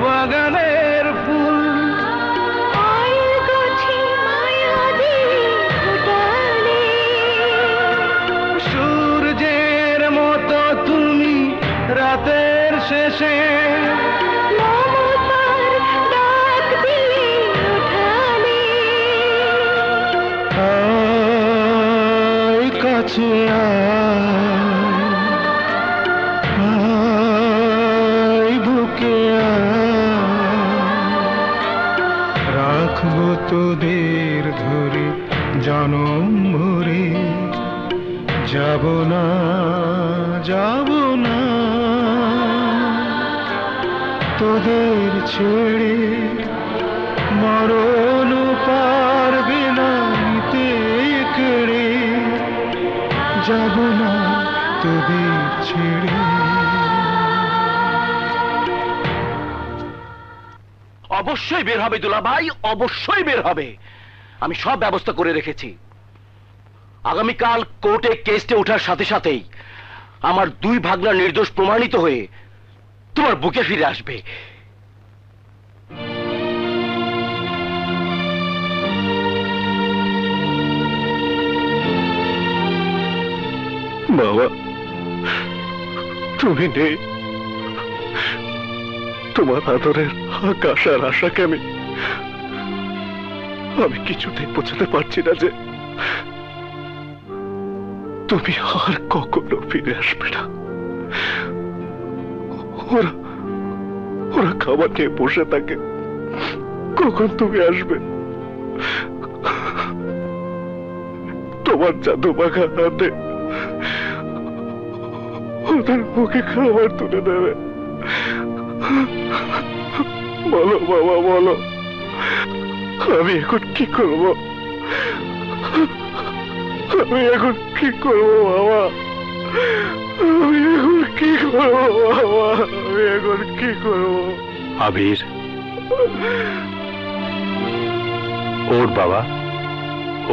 বাগানের ফুল, সূর্যের মতো তুমি রাতের শেষে কাছে আয় বুকে রাখবো তোদের ধরে জনম ভরে। যাব না যাব না তোদের ছেড়ে, মরণ পারবে না নিতে কেড়ে। যাব না তোদের ছেড়ে। অবশ্যই বের হবে দুলাভাই, অবশ্যই বের হবে। আমি সব ব্যবস্থা করে রেখেছি। আগামীকাল কোর্টে কেসটা ওঠার সাথে সাথেই আমার দুই ভাগনা নির্দোষ প্রমাণিত হয়ে তোমার বুকে ফিরে আসবে। বাবা, তুমি নেই, তোমার আদরের আকাশ আর আশাকে আমি কিছুতেই বোঝাতে পারছি না যে তুমি আর কখনো ফিরে আসবে না। ওরা ওরা খাবার নিয়ে বসে থাকে, কখন তুমি আসবে? তোমার জাদু মাখা হাতে ওদের মুখে খাবার তুলে দেবে। বলো বাবা, বলো, আমি এখন কি করব? আমি এখন কি করব বাবা? আমি এখন কি করব বাবা? আমি এখন কি করব? আবির, ওঠ বাবা,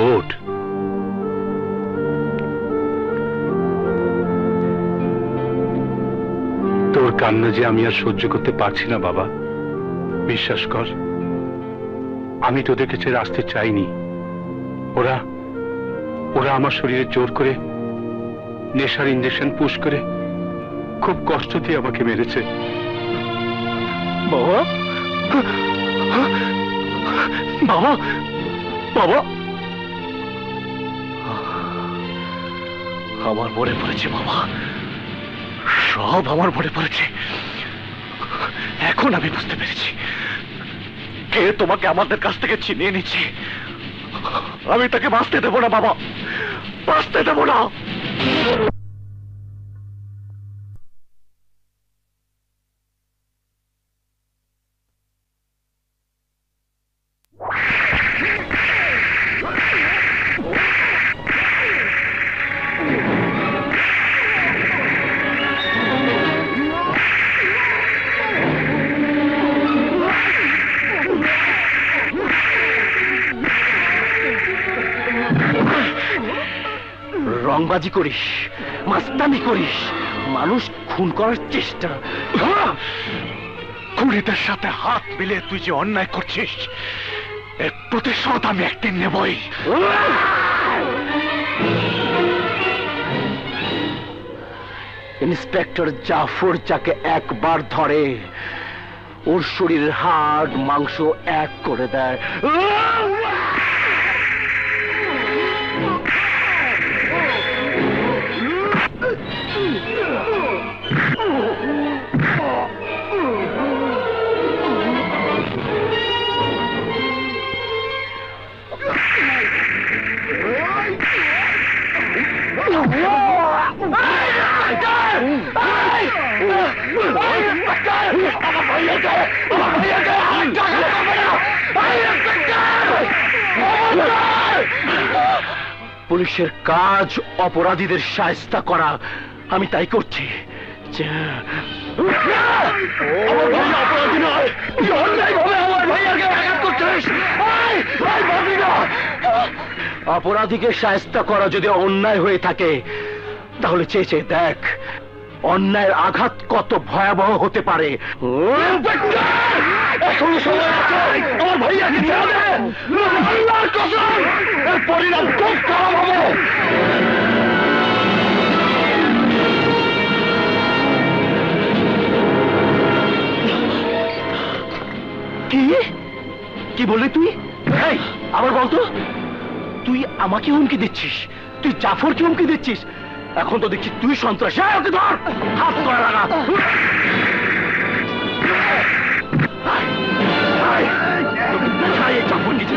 ওঠ। তোর কান্না যে আমি আর সহ্য করতে পারছি না বাবা, বিশ্বাস কর। আমি তোদেরকে ছেড়ে আসতে চাইনি। ওরা ওরা আমার শরীরে জোর করে নেশার ইঞ্জেকশন পুশ করে খুব কষ্ট দিয়ে আমাকে মেরেছে। বাবা, বাবা, বাবা, আমার মনে পড়েছে বাবা, সব আমার মনে পড়েছে। এখন আমি বুঝতে পেরেছি কে তোমাকে আমাদের কাছ থেকে ছিনিয়ে নিচ্ছে। আমি তাকে বাঁচতে দেবো না বাবা, বাঁচতে দেবো না। রংবাজি করিস, মাস্তানি করিস, মানুষ খুন করার চেষ্টা। খুনিদের সাথে হাত মিলিয়ে তুই যে অন্যায় করছিস, এর প্রতিশোধ আমি একদিন নেবই। ইন্সপেক্টর জাফর যাকে একবার ধরে ওর শরীরের হাড় মাংস এক করে দেয়। পুলিশের কাজ অপরাধীদের শায়েস্তা করা, আমি তাই করছি। অপরাধী নয়, আমার ভাইয়াকে আঘাত করছিস। অপরাধীকে শায়েস্তা করা যদি অন্যায় হয়ে থাকে, তাহলে চেয়ে চেয়ে দেখ অন্যায়ের আঘাত কত ভয়াবহ হতে পারে। এখনো সময় আছে, আমার ভাইয়াকে ছেড়ে দে। আল্লাহর কসম, এর পরিণাম খুব খারাপ হবে। কি কি বললি তুই? আবার বলতো, তুই আমাকে হুমকি দিচ্ছিস? তুই জাফরকে হুমকি দিচ্ছিস? এখন তো দেখছি তুই সন্ত্রাসী। ওকে ধর, হাত ধরে লাগা। জাফর কিছু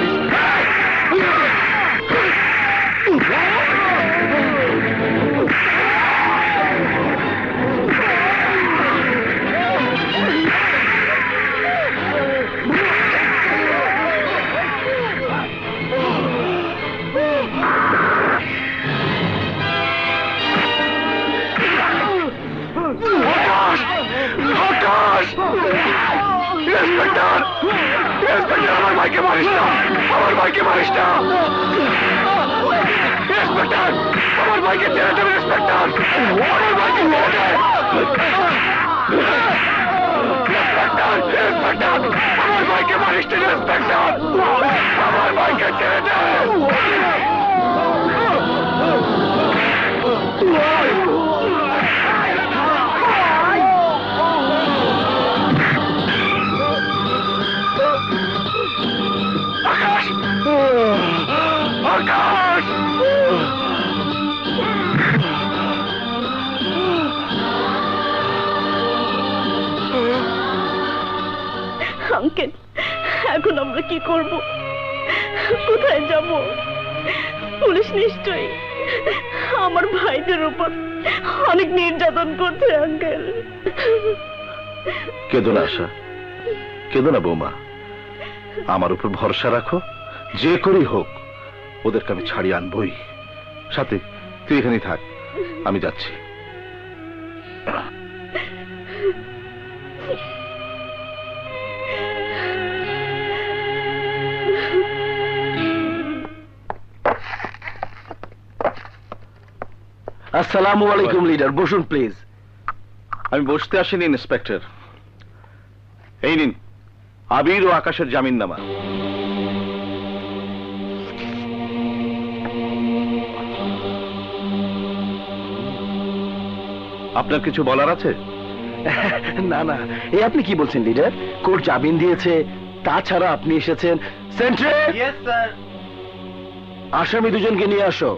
আমার ভাইকে মারিস না, আমার ভাইকে মারিস না। ইন্সপেক্টর, ভাইকে ছেড়ে দেবেন ইন্সপেক্টর, আমার ভাইকে ছেড়ে দেন। ইন্সপেক্টর, আমার ভাইকে মারিস না ইন্সপেক্টর, আমার ভাইকে ছেড়ে দেন। আকাশ, আকাশ, আঙ্কেল, এখন আমরা কি করব? কোথায় যাব? পুলিশ নিশ্চয়ই আমার ভাইদের উপর অনেক নির্যাতন করছে আঙ্কেল। কেঁদো না আশা, কেঁদো না বৌমা, আমার উপর ভরসা রাখো, যে করেই হোক ওদেরকে আমি ছাড়িয়ে আনবই। সাথে তুই এখানেই থাক, আমি যাচ্ছি। আসসালামু আলাইকুম লিডার, বসুন প্লিজ। আমি বসতে আসিনি ইন্সপেক্টর, এই নিন আবির ও আকাশের জামিননামা। আপনার কিছু বলার আছে? না না, এই আপনি কি বলছেন লিডার? কোর্ট জামিন দিয়েছে, তাছাড়া আপনি এসেছেন। সেন্ট্রি, আসামি দুজনকে নিয়ে আসো।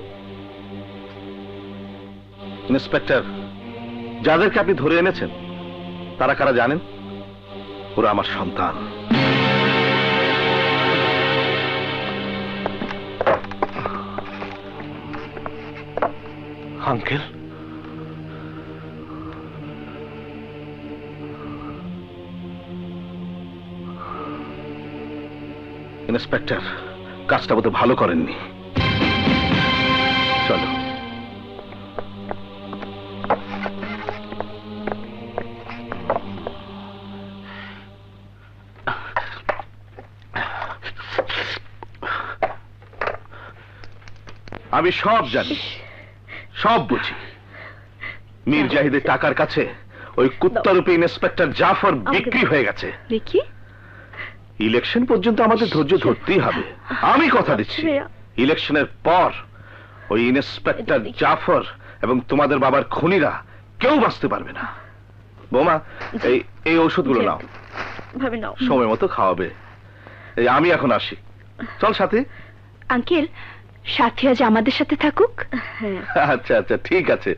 ইন্সপেক্টর, যাদেরকে আপনি ধরে এনেছেন তারা কারা জানেন? ওরা আমার সন্তান। আঙ্কেল, ইন্সপেক্টর, কাজটা বোধহয় ভালো করেননি। চলো। আমি সব জানি, সব বুঝি। মীর জাহিদের টাকার কাছে ওই কুত্তারূপী ইন্সপেক্টর জাফর বিক্রি হয়ে গেছে। দেখি, ইলেকশন পর্যন্ত আমাদের ধৈর্য ধরতেই হবে। আমি কথা দিচ্ছি, ইলেকশনের পর ওই ইন্সপেক্টর জাফর এবং তোমাদের বাবার খুনিরা কেউ বাঁচতে পারবে না। বোমা, এই ওষুধগুলো নাও, ভাবে নাও। সময় মতো খাওয়াবে। এই আমি এখন আসি। চল সাথে। আঙ্কেল, সাথী আজ আমাদের সাথে থাকুক। আচ্ছা আচ্ছা, ঠিক আছে,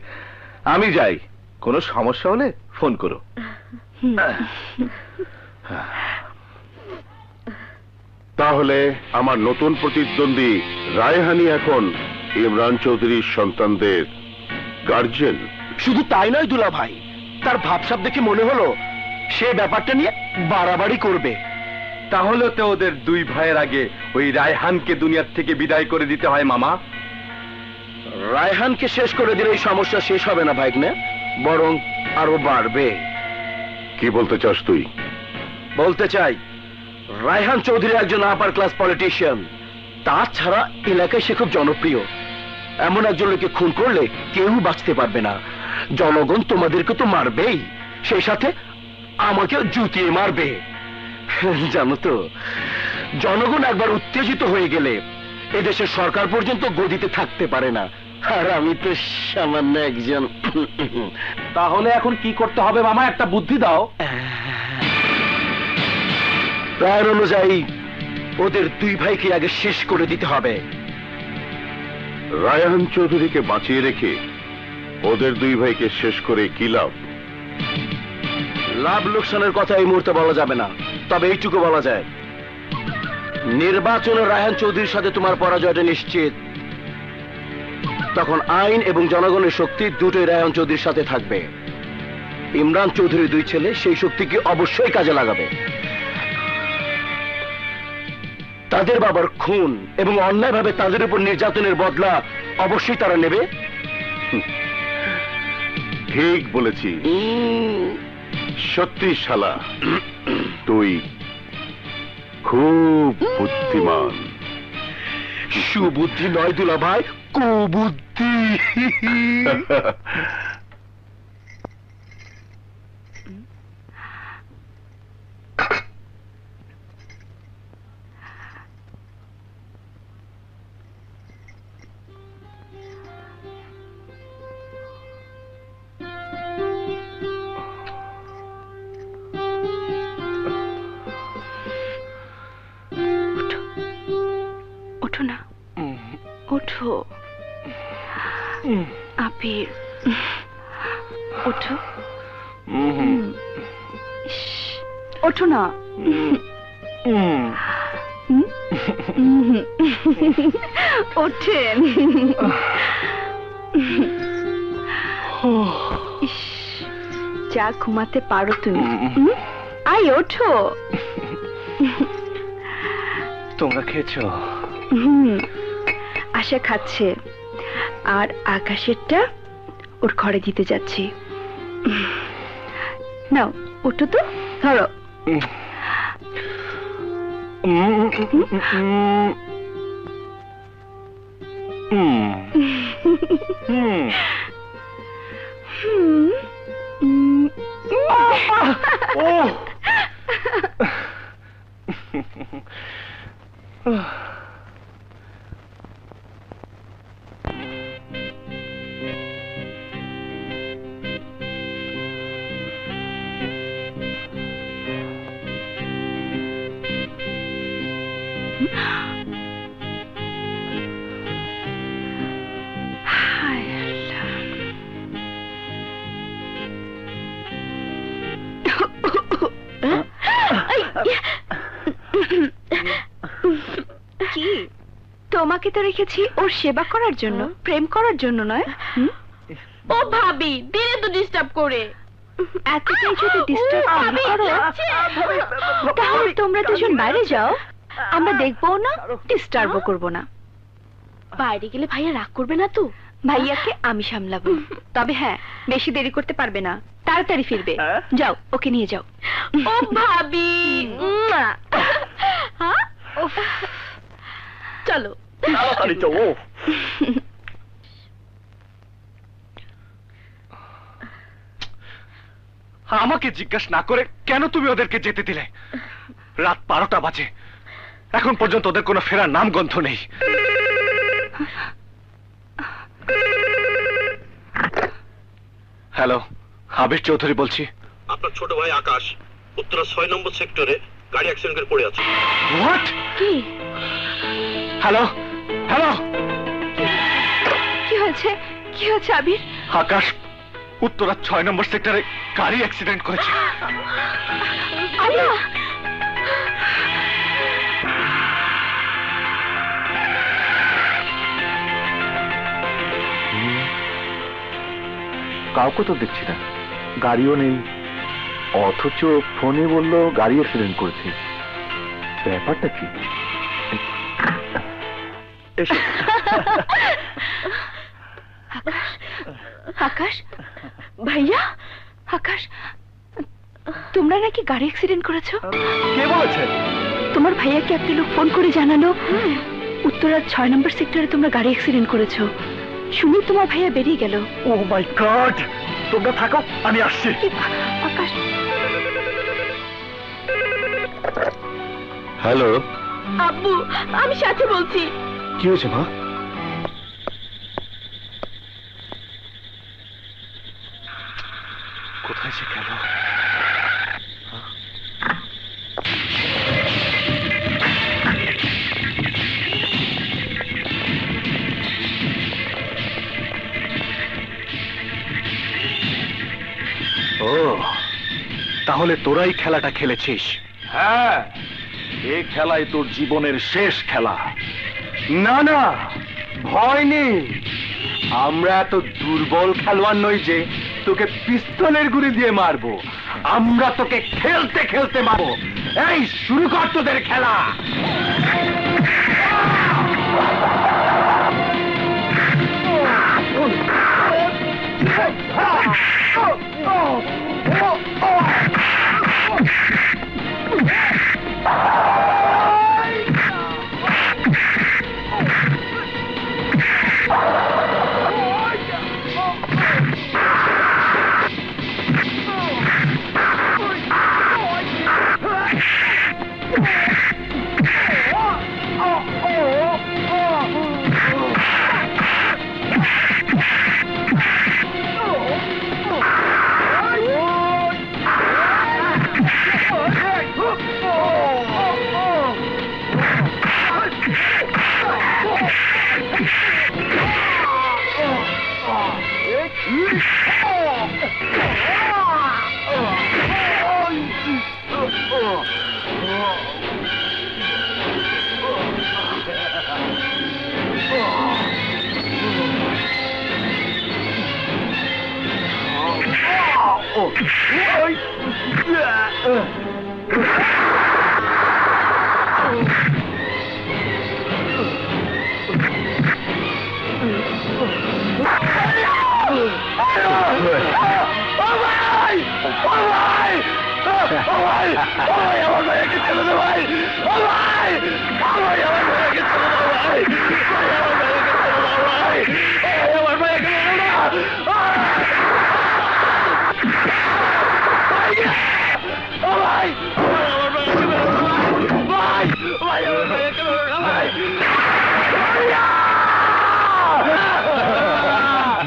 আমি যাই। কোনো সমস্যা হলে ফোন করো। তাহলে আমার নতুন প্রতিদ্বন্দ্বী রায়হানি এখন ইমরান চৌধুরীর সন্তানদের গার্জিয়ান। শুধু তাই নয় দুলা ভাই, তার ভাবসাব দেখে মনে হলো সে ব্যাপারটা নিয়ে বাড়াবাড়ি করবে। তাহলে তো ওদের দুই ভাইয়ের আগে ওই রায়হানকে দুনিয়ার থেকে বিদায় করে দিতে হয় মামা। রায়হানকে শেষ করে দিলে এই সমস্যা শেষ হবে না ভাইগনে, বরং আরো বাড়বে। কি বলতে চাস তুই? বলতে চাই, রায়হান চৌধুরী একজন আপার ক্লাস পলিটিশিয়ান, তাছাড়া এলাকায় সে খুব জনপ্রিয়। এমন একজন লোককে খুন করলে কেউ বাঁচতে পারবে না। জনগণ তোমাদেরকে তো মারবেই, সেই সাথে আমাকেও জুতিয়ে মারবে। জানো তো, জনগণ একবার উত্তেজিত হয়ে গেলে এদেশের সরকার পর্যন্ত গদিতে থাকতে পারে না। আর আমি তো সামান্য একজন। তাহলে এখন কি করতে হবে মামা, একটা বুদ্ধি দাও। প্ল্যান অনুযায়ী ওদের দুই ভাইকে আগে শেষ করে দিতে হবে। রায়হান চৌধুরীকে বাঁচিয়ে রেখে ওদের দুই ভাইকে শেষ করে কি লাভ? লাভ লোকসানের কথা এই মুহূর্তে বলা যাবে না, তবে এইটুকু বলা যায়, নির্বাচনে রায়হান চৌধুরীর সাথে তোমার পরাজয়টা নিশ্চিত। তখন আইন এবং জনগণের শক্তি দুটোই রায়হান চৌধুরীর সাথে থাকবে। ইমরান চৌধুরীর দুই ছেলে সেই শক্তিকে অবশ্যই কাজে লাগাবে। তাদের বাবার খুন এবং অন্যায়ভাবে তাদের উপর নির্যাতনের বদলা অবশ্যই তারা নেবে। ঠিক বলেছি, সত্যি শালা তুই খুব বুদ্ধিমান। সুবুদ্ধি নয় দুলা ভাই, কুবুদ্ধি। ওঠো না, ওঠো আবির, ওঠো। ইস, ওঠো না। ওঠেন। ইস, যা ঘুমাতে পারো তুমি। আই ওঠো। তোমরা খেয়েছো? আশা খাচ্ছে, আর আকাশেরটা ওর ঘরে দিতে যাচ্ছি। নাও ওঠো তো, ধরো। কি, তোমাকে তো রেখেছি ওর সেবা করার জন্য, প্রেম করার জন্য নয়। ও ভাবি, দিনে তো ডিস্টার্ব করে। এতটাই যদি ডিস্টার্ব করো, তাহলে তোমরা দুজন বাইরে যাও, আমরা দেখবো না, ডিস্টার্বও করবো না। বাইরে গেলে ভাইয়া রাগ করবে না তো? ভাইয়াকে আমি সামলাবো। তবে হ্যাঁ, বেশি দেরি করতে পারবে না, তাড়াতাড়ি ফিরবে। যাও, ওকে নিয়ে যাও। ও ভাবি, চলো তাড়াতাড়ি চলো। আমাকে জিজ্ঞাসা না করে কেন তুমি ওদেরকে যেতে দিলে? রাত 12টা বাজে, এখন পর্যন্ত ওদের কোনো ফেরার নাম গন্ধ নেই। হ্যালো, আবির চৌধুরী বলছি। আপনার ছোট ভাই আকাশ উত্তরা 6 নম্বর সেক্টরে গাড়ি অ্যাক্সিডেন্ট করে পড়ে আছে। হোয়াট? কি? হ্যালো, হ্যালো, কি হয়েছে? কি হয়েছে আবির? আকাশ উত্তরা 6 নম্বর সেক্টরে গাড়ি অ্যাক্সিডেন্ট করেছে। আল্লাহ! কাউকে তো দেখছি না, গাড়িও নেই, অথচ ফোনে বললো গাড়ি অ্যাক্সিডেন্ট করেছে। ব্যাপারটা কি? আকাশ, আকাশ ভাইয়া, আকাশ, তোমরা নাকি গাড়ি অ্যাক্সিডেন্ট করেছো? কে বলেছে? তোমার ভাইয়াকে একটা লোক ফোন করে জানালো উত্তরার 6 নম্বর সেক্টরে তোমরা গাড়ি অ্যাক্সিডেন্ট করেছো। শুনে তোমার ভাইয়া বেরিয়ে গেল। ও মাই গড! তোমরা থাকো, আমি আসছি। আকাশ, হ্যালো, আব্বু, আমি সাথে বলছি। কি হয়েছে মা? কোথায় সে গেল? ও, তাহলে তোরাই খেলাটা খেলেছিস? হ্যাঁ, এই খেলাই তোর জীবনের শেষ খেলা। না না, ভয় নেই, আমরা এত দুর্বল খেলোয়াড় নই যে তোকে পিস্তলের গুলি দিয়ে মারবো। আমরা তোকে খেলতে খেলতে মারবো। এই, শুরু কর তোদের খেলা।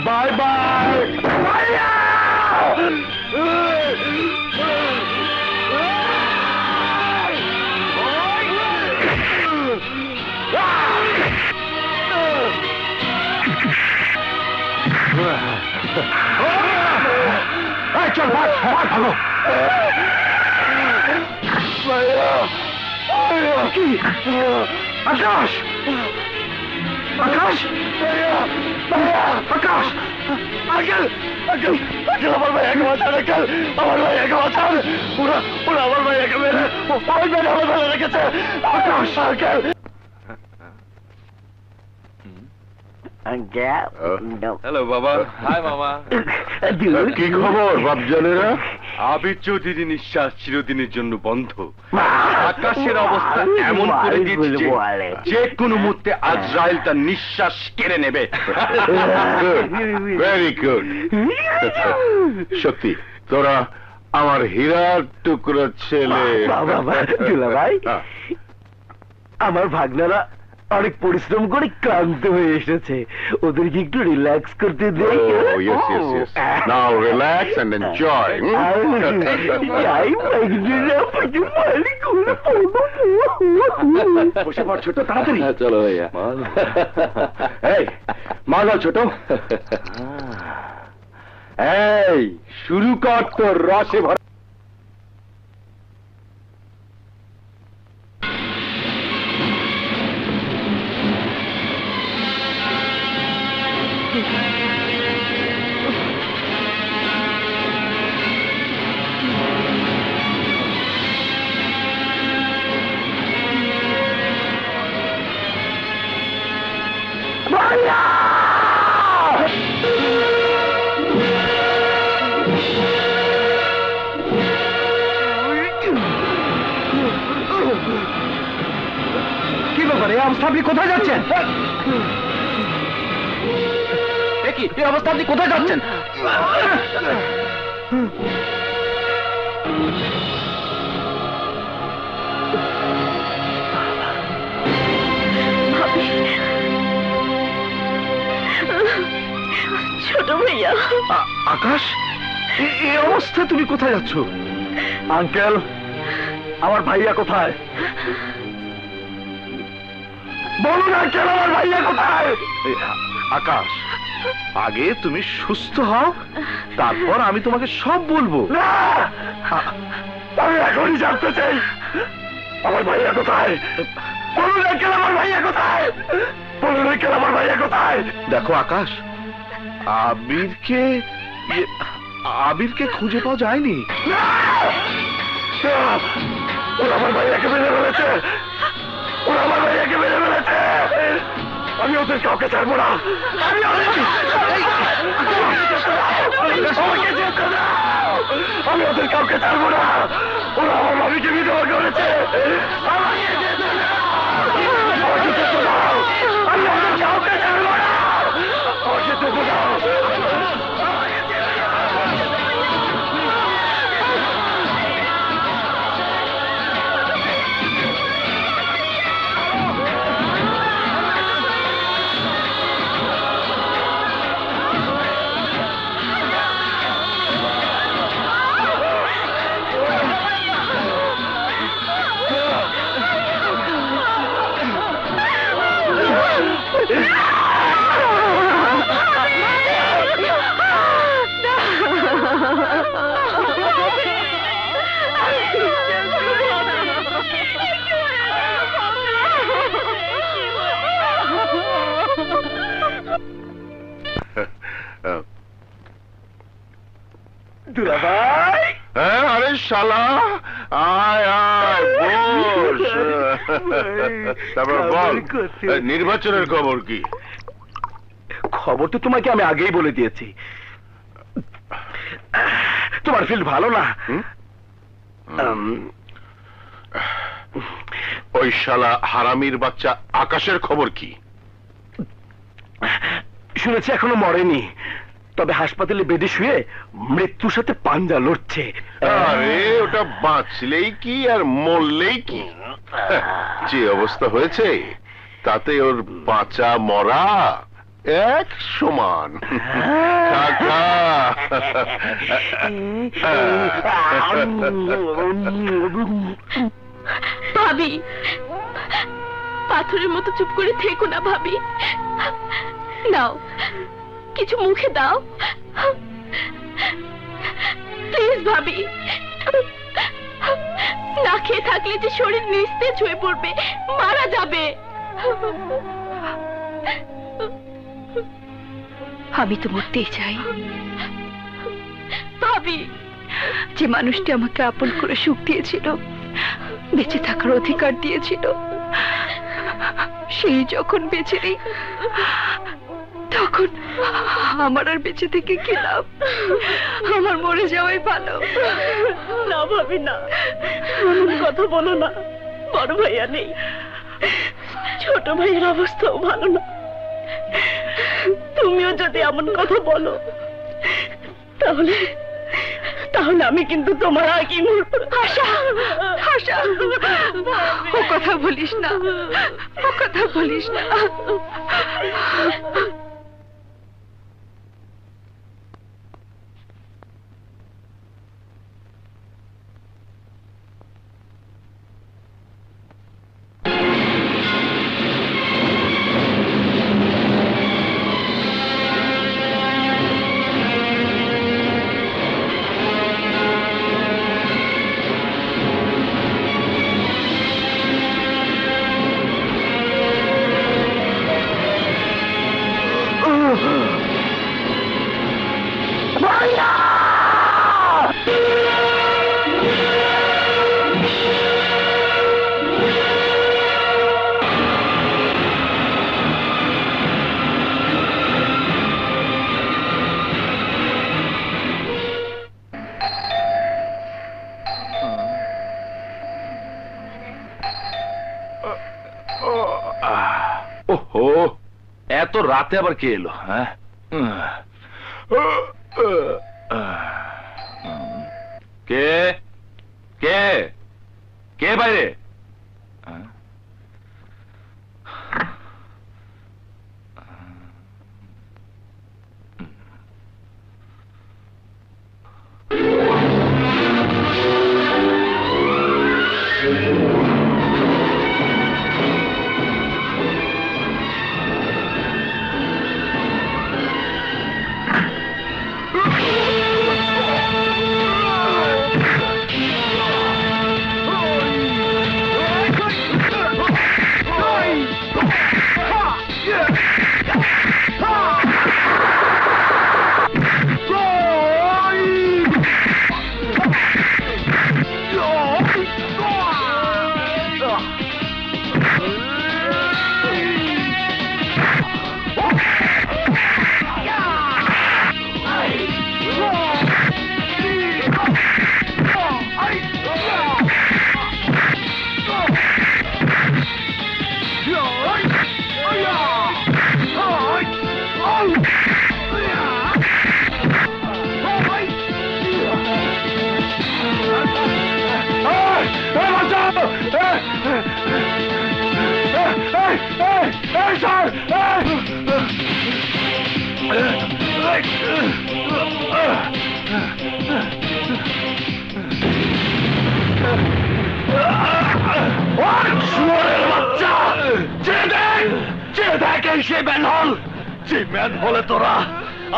Bye bye. চল ভাগ ভাগ ভাগো। কি আকাশ, আকাশ, আকাশ, আঙ্কেল, আঙ্কেল, আঙ্কেল, আমার ভাইয়াকে বাঁচান, আঙ্কেল, আমার ভাইয়াকে বাঁচান। ওরা ওরা আমার ভাইয়াকে মেরে ওই মেরে আমার ভাইয়া রেখেছে। আকাশ, আঙ্কেল। হ্যালো বাবা। হাই মামা। কি খবর বাপজানেরা? আবির চৌধুরী নিঃশ্বাস চিরদিনের জন্য বন্ধ। আকাশের অবস্থা এমন করে দিয়েছে যে কোনো মুহূর্তে আজরাইল তার নিঃশ্বাস কেড়ে নেবে। Very good. সত্যি তোরা আমার হীরার টুকরো ছেলে। ভাই, আমার ভাগনারা অনেক পরিশ্রম করে ক্লান্ত হয়ে এসেছে, ওদেরকে একটু রিল্যাক্স করতে দেই। Oh, yes, yes, yes. Now relax and enjoy. বসে পড় ছোট, তাড়াতাড়ি। চলো ভাইয়া। এই মাল ছোট। এই শুরু কর তোর রসে ভরা। কি ব্যাপার, এই অবস্থা আপনি কোথায় যাচ্ছেন? এই অবস্থা আপনি কোথায় যাচ্ছেন? ছোট ভাইয়া। আকাশ, এই অবস্থা তুমি কোথায় যাচ্ছ? আঙ্কেল, আমার ভাইয়া কোথায়? বলুন আঙ্কেল, আমার ভাইয়া কোথায়? আকাশ, আগে তুমি সুস্থ হও, তারপর আমি তোমাকে সব বলবো। না, আমি এখনই জানতে চাই আমার ভাইয়া কোথায়। বলুন আঙ্কেল, আমার ভাইয়া কোথায়? বলুন আঙ্কেল, আমার ভাইয়া কোথায়? দেখো আকাশ, আবিরকে খুঁজে পাওয়া যায়নি। না! ওরা আমার ভাইয়াকে মেরে ফেলেছে, ওরা আমার ভাইয়াকে মেরে ফেলেছে। আমি ওদের কাউকে ছাড়বো না। আমি ওদের কাউকে ছাড়বো না। ওরা আমার ভাবিকে বিধবা করেছে। আমাকে যেতে দাও। আমি ওদের কাউকে ছাড়বো না। আমাকে যেতে দাও। দুলাভাই, হ্যাঁ, আরে শালা, আয় আয় বস। তারপর বল, নির্বাচনের খবর কি? খবর তো তোমাকে আমি আগেই বলে দিয়েছি। তোমার ফিল ভালো না। ওই শালা হারামির বাচ্চা আকাশের খবর কি? শুনেছি এখনো মরেনি, তবে হাসপাতালে বেডে শুয়ে মৃত্যুর সাথে পাঞ্জা লড়ছে। আরে ওটা বাঁচলেই কি আর মরলেই কি, যে অবস্থা হয়েছে তাতে ওর বাঁচা মরা এক সমান। কাকা, ভাবি, পাথরের মতো চুপ করে থেকো না ভাবি। নাও, কিছু মুখে দাও প্লিজ ভাবি। না খেয়ে থাকলে যে শরীর নিস্তেজ হয়ে পড়বে, মারা যাবে। আমি তো মরতেই চাই ভাবি। যে মানুষটি আমাকে আপন করে সুখ দিয়েছিল, বেঁচে থাকার অধিকার দিয়েছিল, সেই যখন বেঁচে নেই, তখন আমার আর বেঁচে থেকে কি লাভ? আমার মরে যাওয়াই ভালো। না ভাবি না, এমন কথা বলো না। বড় ভাইয়া নেই, ছোট ভাইয়ের অবস্থাও ভালো না। তুমিও যদি এমন কথা বলো, তাহলে তাহলে আমি কিন্তু তোমার আগেই মরব। আশা, আশা, ও কথা বলিস না, ও কথা বলিস না। ওহো, এত রাতে আবার কে এলো? হ্যাঁ, কে কে কে বাইরে? তোরা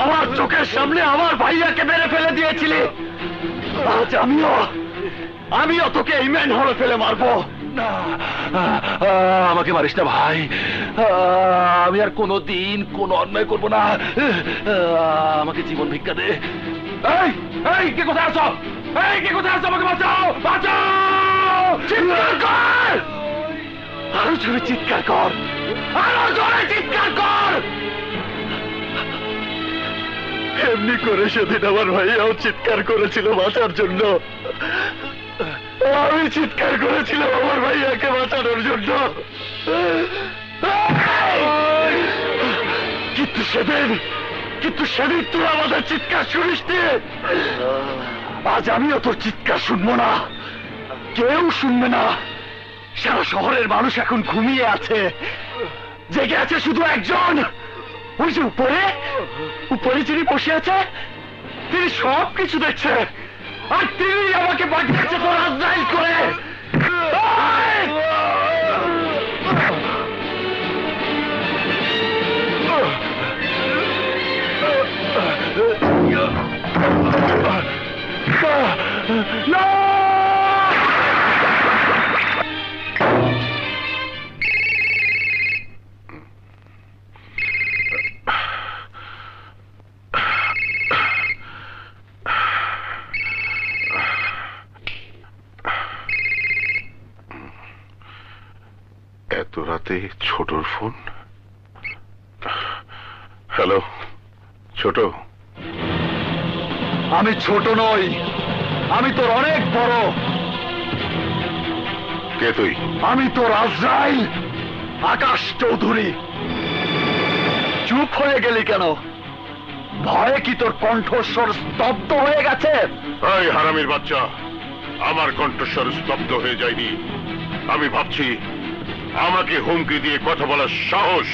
আমার চোখের সামনে আমার ভাইয়াকে মেরে ফেলে দিয়েছিলি, আজ আমিও তোকে এই ম্যান হলে ফেলে মারবো। না, আমাকে মারিস না ভাই। আমি আর কোনোদিন কোনো অন্যায় করবো না। আমাকে জীবন ভিক্ষা দে। এই এই কে কোথায় আছো? এই কে কোথায় আছো? আমাকে বাঁচাও, বাঁচাও! চিৎকার কর, আরো জোরে চিৎকার কর, আরো জোরে চিৎকার কর। এমনি করে সেদিন আমার ভাইয়াও চিৎকার করেছিল বাঁচার জন্য। আমি চিৎকার করেছিলাম আমার ভাইয়াকে বাঁচানোর জন্য। কিন্তু সেদিন তুই আমাদের চিৎকার শুনিস নি। আজ আমিও তোর চিৎকার শুনবো না, কেউ শুনবে না। সারা শহরের মানুষ এখন ঘুমিয়ে আছে, জেগে আছে শুধু একজন। ওই যে উপরে যিনি বসে আছে, তিনি সব কিছু দেখছে, আর তিনি আমাকে পাঠিয়েছে তোর আজরাইল করে। এত রাতে ছোটর ফোন? হ্যালো ছোট। আমি ছোট নই, আমি তোর অনেক বড়। কে তুই? আমি তোর আজরাইল, আকাশ চৌধুরী। চুপ হয়ে গেলি কেন? ভয়ে কি তোর কণ্ঠস্বর স্তব্ধ হয়ে গেছে? এই হারামির বাচ্চা, আমার কণ্ঠস্বর স্তব্ধ হয়ে যায়নি। আমি ভাবছি আমাকে হুমকি দিয়ে কথা বলার সাহস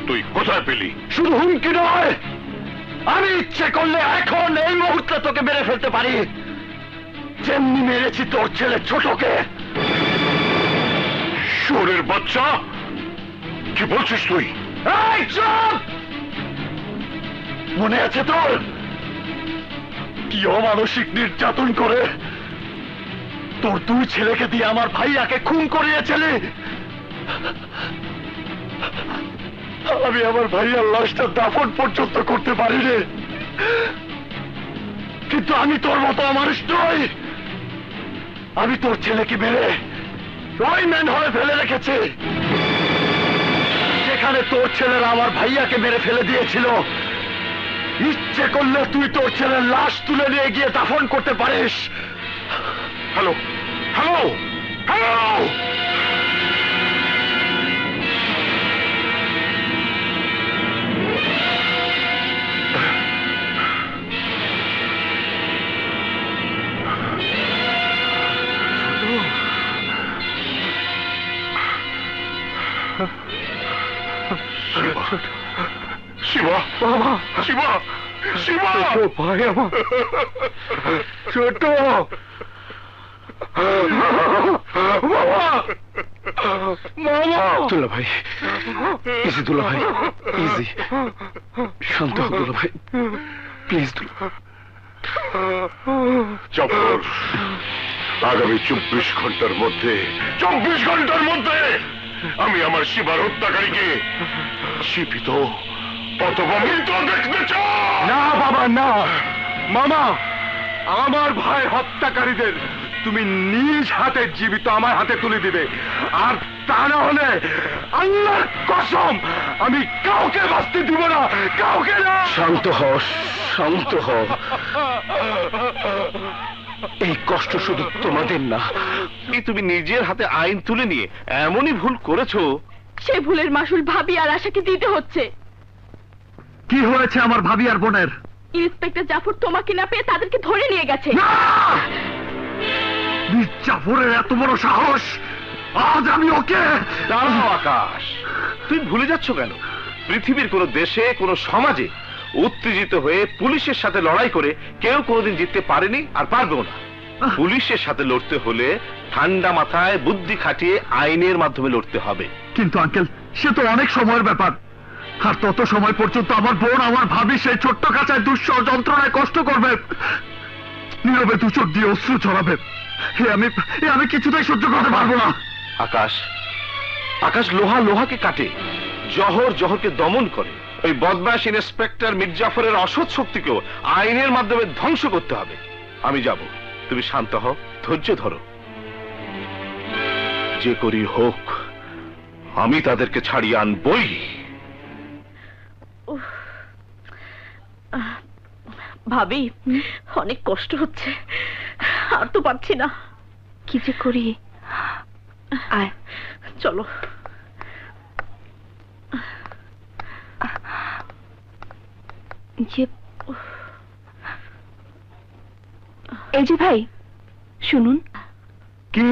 তুই কোথায় পেলি? শুধু হুমকি নয়, আমি ইচ্ছে করলে এখন এই মুহূর্তে তোকে মেরে ফেলতে পারি, যেমনি মেরেছি তোর ছেলে ছোটকে। শুয়োরের বাচ্চা, কি বলছিস তুই? এই চুপ! মনে আছে তোর কি অমানসিক নির্যাতন করে তোর দুই ছেলেকে দিয়ে আমার ভাইয়াকে খুন করিয়েছিলি? আমি আমার ভাইয়ার লাশটা দাফন পর্যন্ত করতে পারিনি, কিন্তু আমি তোর মতো অমানুষ নই। আমি তোর ছেলেকে মেরে ওই ম্যান হলে ফেলে রেখেছি, যেখানে তোর ছেলেরা আমার ভাইয়াকে মেরে ফেলে দিয়েছিল। ইচ্ছে করলে তুই তোর ছেলের লাশ তুলে নিয়ে গিয়ে দাফন করতে পারিস। Hello hello hello! শিবা, বাবা, শিবা, শিবা! ভাই আমার ছোট বাবা, মামা! দুলা ভাই, ইজি দুলা ভাই, ইজি, শান্ত হো দুলা ভাই, প্লিজ দুলা। জাফর, আগামী 24 ঘন্টার মধ্যে, 24 ঘন্টার মধ্যে আমি আমার শিবার হত্যাকারীকে জীবিত অথবা মৃত দেখতে চাই। না বাবা না, মামা, আমার ভাই হত্যাকারীদের তুমি নিজ হাতে জীবিত আমার হাতে তুলে দিবে, আর তা না হলে আল্লাহর কসম আমি কাউকে বাঁচতে দিব না, কাউকে না। শান্ত হ, শান্ত হ। এই কষ্ট শুধু তোমাদের না, তুমি নিজের হাতে আইন তুলে নিয়ে এমনই ভুল করেছো। সে ভুলের মাসুল ভাবি আর আশাকে দিতে হচ্ছে। কি হয়েছে আমার ভাবি আর বোনের? ইন্সপেক্টর জাফর তোমাকে না পেয়ে তাদেরকে ধরে নিয়ে গেছে। জাফরের এত বড় সাহস! আজ আমি ওকে। দাঁড়াও আকাশ, তুই ভুলে যাচ্ছ কেন? পৃথিবীর কোন দেশে, কোন সমাজে উত্তেজিত হয়ে পুলিশের সাথে লড়াই করে কেউ কোনোদিন জিততে পারেনি আর পারবেও না। পুলিশের সাথে লড়তে হলে ঠান্ডা মাথায় বুদ্ধি খাটিয়ে আইনের মাধ্যমে লড়তে হবে। কিন্তু আঙ্কেল, সে তো অনেক সময়ের ব্যাপার, আর তত সময় পর্যন্ত আমার বোন, আমার ভাবি সেই ছোট্ট কাঁচায় দুঃসহ যন্ত্রণায় কষ্ট করবে, নীরবে দু চোখ দিয়ে অশ্রু ছড়াবে। আমি কিছুতেই সহ্য করতে পারবো না। আকাশ, আকাশ লোহা লোহাকে কাটে, জহর জহরকে দমন করে। ওই বদমাশ ইন্সপেক্টর মির্জাফরের অসৎ শক্তিকেও আইনের মাধ্যমে ধ্বংস করতে হবে। আমি যাব, তুমি শান্ত হও, ধৈর্য ধরো। যে করি হোক, আমি তাদেরকে ছাড়িয়ে আনবই। ভাবি, অনেক কষ্ট হচ্ছে, আর তো পারছি না। কি যে করি, আয় চলো। এই যে ভাই শুনুন। কি?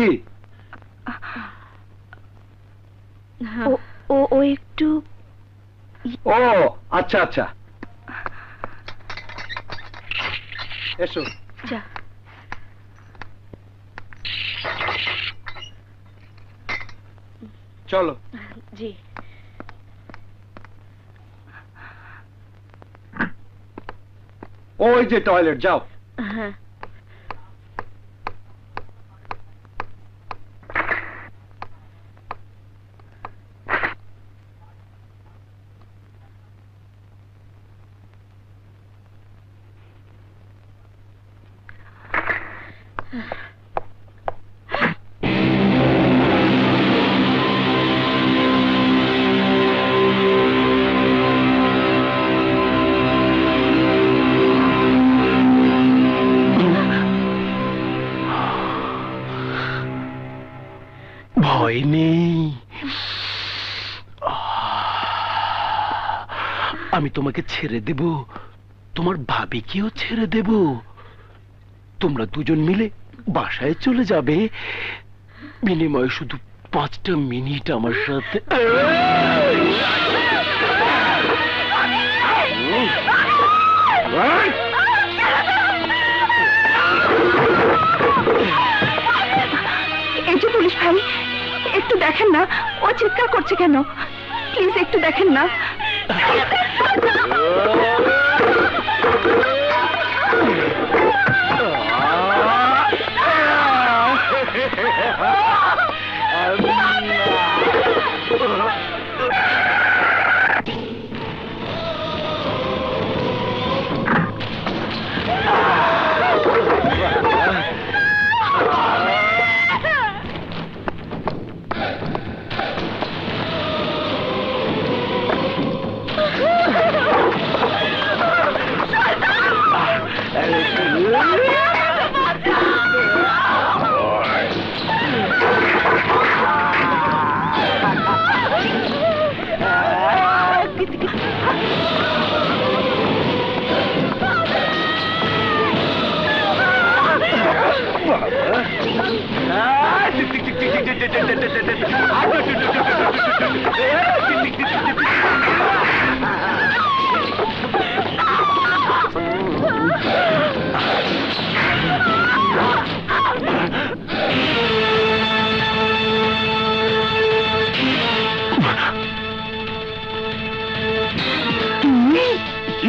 ও একটু। ও আচ্ছা আচ্ছা, এসো। যা। চলো। জি। ওই যে টয়লেট, যাও। হ্যাঁ। ভয় নেই, আমি তোমাকে ছেড়ে দেব, তোমার ভাবিকেও ছেড়ে দেব। তোমরা দুজন মিলে বাসায় চলে যাবে, বিনিময়ে শুধু 5টা মিনিট আমার সাথে। এই যে পুলিশ ভাই, একটু দেখেন না ও চিৎকার করছে কেন, প্লিজ একটু দেখেন না।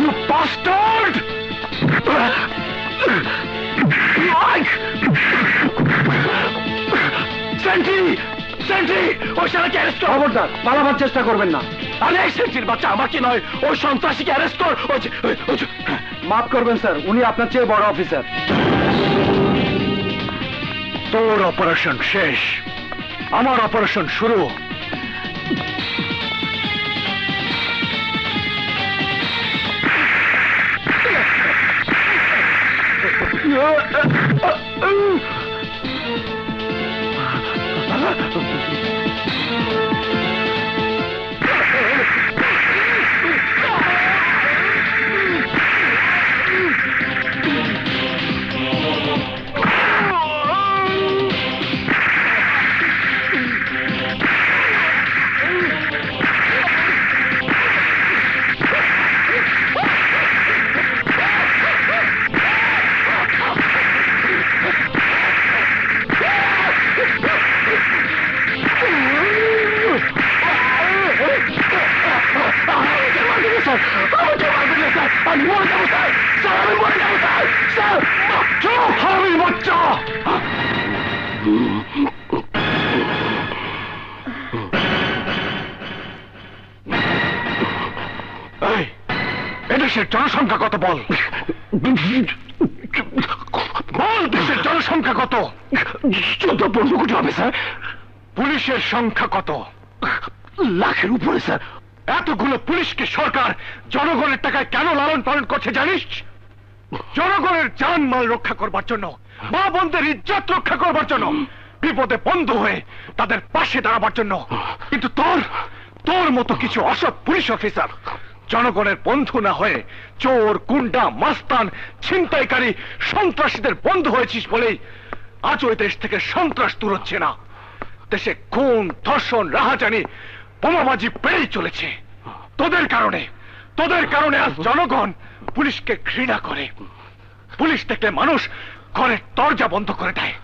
You bastard! সেন্ট্রি, সেন্ট্রি, ওই শালাকে অ্যারেস্ট কর। খবরদার, পালাবার চেষ্টা করবেন না। আরে সেন্ট্রির বাচ্চা, আমাকে নয়, ওই সন্ত্রাসীকে অ্যারেস্ট কর। মাফ করবেন স্যার, উনি আপনার চেয়ে বড় অফিসার। তোর অপারেশন শেষ, আমার অপারেশন শুরু। এদেশের জনসংখ্যা কত বল? বল দেশের জনসংখ্যা কত? 14-15 কোটি হবে স্যার। পুলিশের সংখ্যা কত? লাখের উপরে স্যার। এতগুলো পুলিশকে সরকার জনগণের টাকায় কেন লালন পালন করছে জানিস? জনগণের জানমাল রক্ষা করবার জন্য, মা বোনদের ইজ্জত রক্ষা করবার জন্য, বিপদে বন্ধু হয়ে তাদের পাশে দাঁড়াবার জন্য। কিন্তু তোর মতো কিছু অসৎ পুলিশ অফিসার জনগণের বন্ধু না হয়ে চোর, গুন্ডা, মাস্তান, ছিনতাইকারী, সন্ত্রাসীদের বন্ধু হয়েছিস বলেই আজ ওই দেশ থেকে সন্ত্রাস দূর হচ্ছে না। দেশে খুন, ধর্ষণ, রাহাজানি, বোমাবাজি বেড়েই চলেছে। তোদের কারণে আজ জনগণ পুলিশকে ঘৃণা করে। পুলিশ দেখলে মানুষ ঘরের দরজা বন্ধ করে দেয়।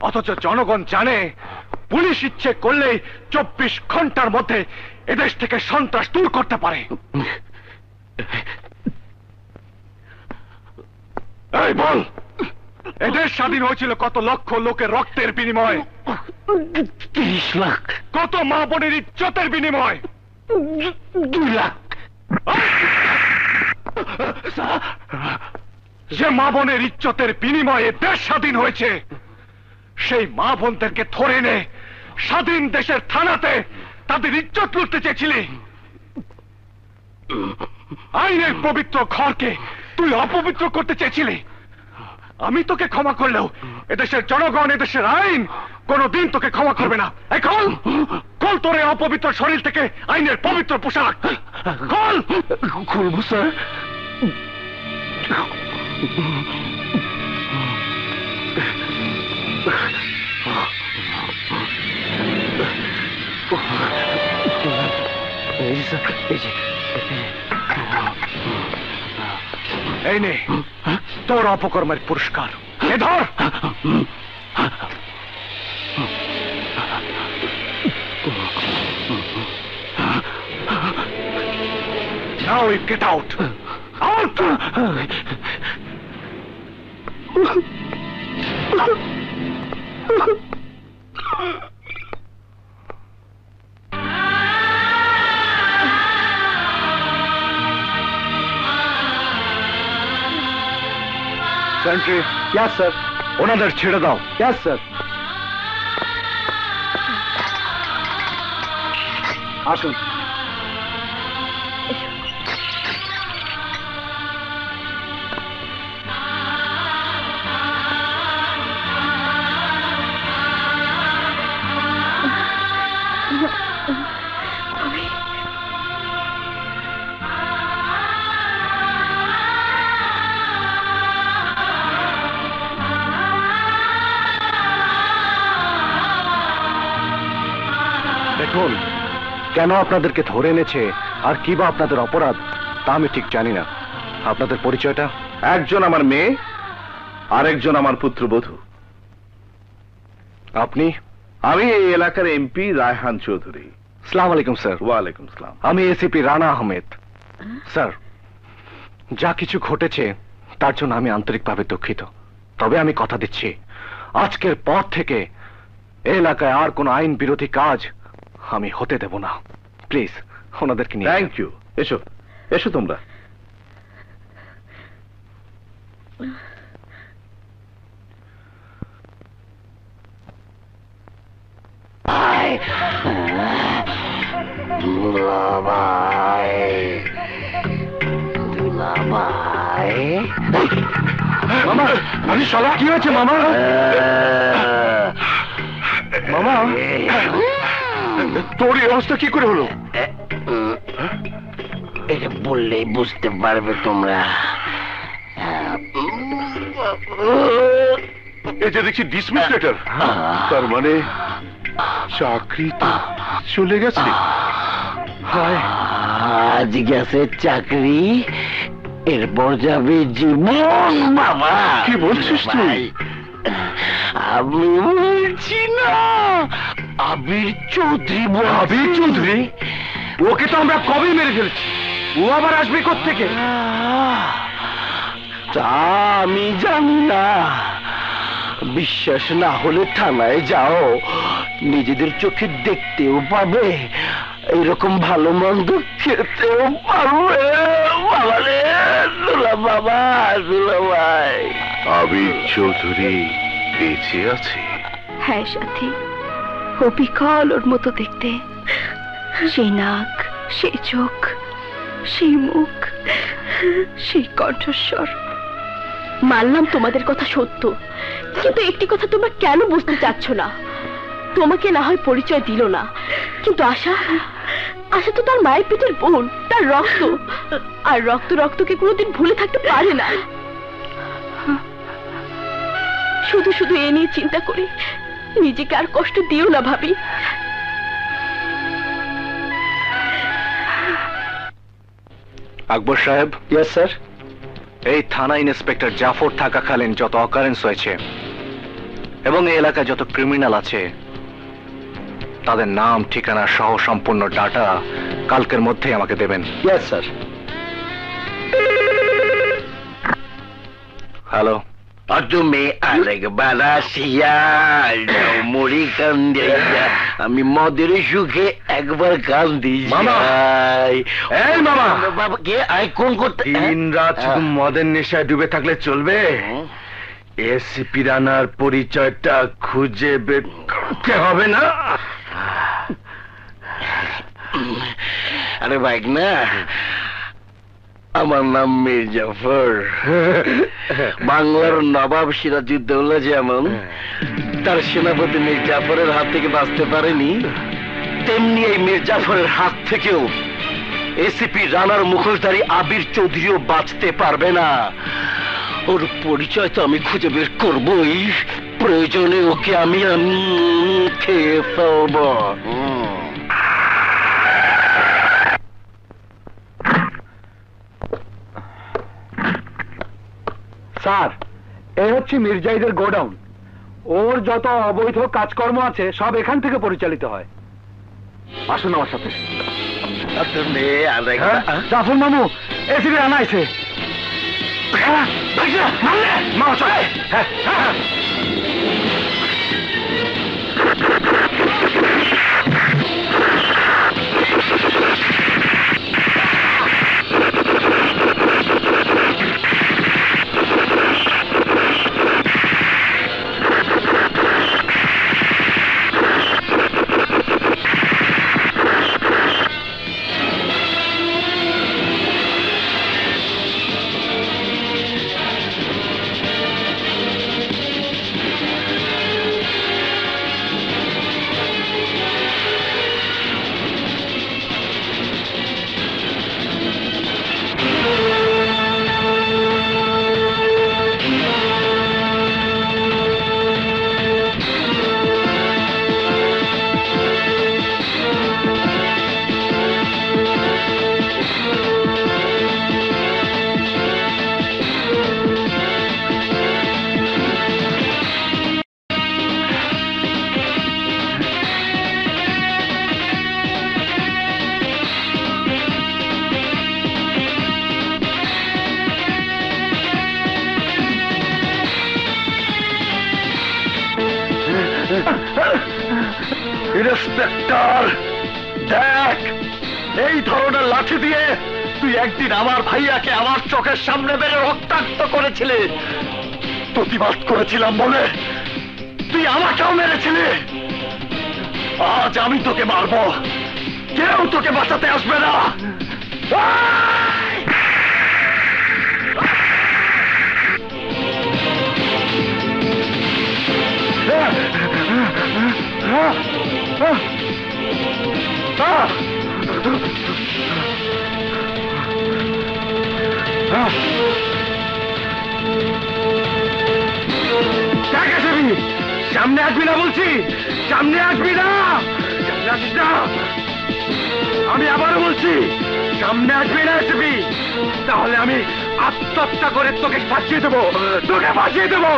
অথচ জনগণ জানে পুলিশ ইচ্ছে করলেই 24 ঘন্টার মধ্যে এদেশ থেকে সন্ত্রাস দূর করতে পারে। এই বল, এদেশ স্বাধীন হয়েছিল কত লক্ষ লোকের রক্তের বিনিময়ে? 30 লাখ। কত মা বোনের ইজ্জতের বিনিময়? 2 লাখ। যে মা বোনের ইজ্জতের বিনিময়ে দেশ স্বাধীন হয়েছে, সেই মা বোনদেরকে ধরে নে স্বাধীন দেশের থানাতে তাদের ইজ্জত লুটতে চেয়েছিলি। আইনের পবিত্র ঘরকে তুই অপবিত্র করতে চেয়েছিলি। আমি তোকে ক্ষমা করলেও এদেশের জনগণ, এদেশের আইন কোনদিন তোকে ক্ষমা করবে না। এখন খোল তোর এই অপবিত্র শরীর থেকে আইনের পবিত্র পোশাক। খোল। খুলবো স্যার। এই নে তোর অপকর্মের পুরস্কার। এ ধর। Now you get out. Out! Sentry. Yes sir. ওনাদের ছেড়ে দাও। Yes sir. আসুন। দেখুন, কেন আপনাদেরকে ধরে এনেছে আর কি বা আপনাদের অপরাধ তা আমি ঠিক জানি না। আপনাদের পরিচয়টা? একজন আমার মেয়ে, আরেকজন আমার পুত্রবধূ। আপনি? আমি এই এলাকার এমপি রায়হান চৌধুরী। আসসালামু আলাইকুম স্যার। ওয়ালাইকুম আসসালাম। আমি এসিপি রানা আহমেদ। স্যার, যা কিছু ঘটেছে তার জন্য আমি আন্তরিকভাবে দুঃখিত। তবে আমি কথা দিচ্ছি, আজকের পর থেকে এই এলাকায় আর কোনো আইন বিরোধী কাজ আমি হতে দেব না। প্লিজ ওনাদেরকে নিয়ে। Thank you. এসো এসো তোমরা। মামা, আরে শালা কি হয়েছে মামা? মামা, তোর এই অবস্থা কি করে হলো? এটা বললেই বুঝতে পারবে তোমরা। এটা দেখছি ডিসমিস লেটার। তার মানে চাকরি তো চলে গেছে। আজ গেছে চাকরি, এরপর যাবে জীবন। বাবা কি বলছিস তুই? আমি বলছি না, আবির চৌধুরী। আবির চৌধুরী? ওকে তো আমরা কবে মেরে ফেলছি, ও আবার আসবে কোত্থেকে? তা আমি জানি না। বিশ্বাস না হলে থানায় যাও, নিজেদের চোখে দেখতেও পাবে, এরকম ভালো মন্দ খেতেও পারবে। দুলাভাই। আবির চৌধুরী বেঁচে আছে? হ্যাঁ সাথী, ও বিকল ওর মতো দেখতে, সেই নাক, সেই চোখ, সেই মুখ, সেই কণ্ঠস্বর। মানলাম তোমাদের কথা সত্য, কিন্তু একটি কথা তোমরা কেন বুঝতে চাচ্ছ না? তোমাকে না হয় পরিচয় দিল না, কিন্তু আশা আশা তো তার মায়ের পেটের বোন, তার রক্ত, আর রক্ত রক্তকে কোনোদিন ভুলে থাকতে পারে না। শুধু শুধু এ নিয়ে চিন্তা করি নিজেকে আর কষ্ট দিও না ভাবি। আকবর সাহেব। Yes sir. এই থানা ইন্সপেক্টর জাফর থাকাকালীন যত অকারেন্স হয়েছে এবং এই এলাকায় যত ক্রিমিনাল আছে তাদের নাম, ঠিকানা সহ সম্পূর্ণ ডাটা কালকের মধ্যেই আমাকে দেবেন। Yes sir. হ্যালো। তুমি আরেকবার আসিয়া মরি কান্দিয়া, আমি মদের সুখে একবার কান্দি। মামা! এই মামা! বাবাকে আই কোন করতে দিন রাত শুধু মদের নেশায় ডুবে থাকলে চলবে? এসিপি রানার পরিচয়টা খুঁজে বের করতে হবে না? আরে বাইক না, আমার নাম মীর জাফর। বাংলার নবাব সিরাজউদ্দৌলা যেমন তার সেনাপতি মীর জাফরের হাত থেকে বাঁচতে পারেনি, তেমনি এই মীর জাফরের হাত থেকেও এসিপি রানার মুখোশধারী আবির চৌধুরীও বাঁচতে পারবে না। ওর পরিচয় তো আমি খুঁজে বের করবই, প্রয়োজনে ওকে আমি খেয়ে ফেলব। স্যার, এই হচ্ছে মির্জাইদের গোডাউন। ওর যত অবৈধ কাজকর্ম আছে সব এখান থেকে পরিচালিত হয়। আসুন আমার সাথে। জাফর মামু, এসিবি রানা আইছে। ইন্সপেক্টর, দেখ, এই ধরনের লাঠি দিয়ে তুই একদিন আমার ভাইয়াকে আমার চোখের সামনে বেড়ে রক্তাক্ত করেছিলি। প্রতিবাদ করেছিলাম বলে তুই আমাকেও মেরেছিলি। আজ আমি তোকে মারবো, কেউ তোকে বাঁচাতে আসবে না। সামনে আসবি না বলছি, সামনে আসবি না, সামনে আসিস না। আমি আবারও বলছি, সামনে আসবি না আসবি, তাহলে আমি আত্মহত্যা করে তোকে ফাঁসিয়ে দেবো, তোকে ফাঁসিয়ে দেবো।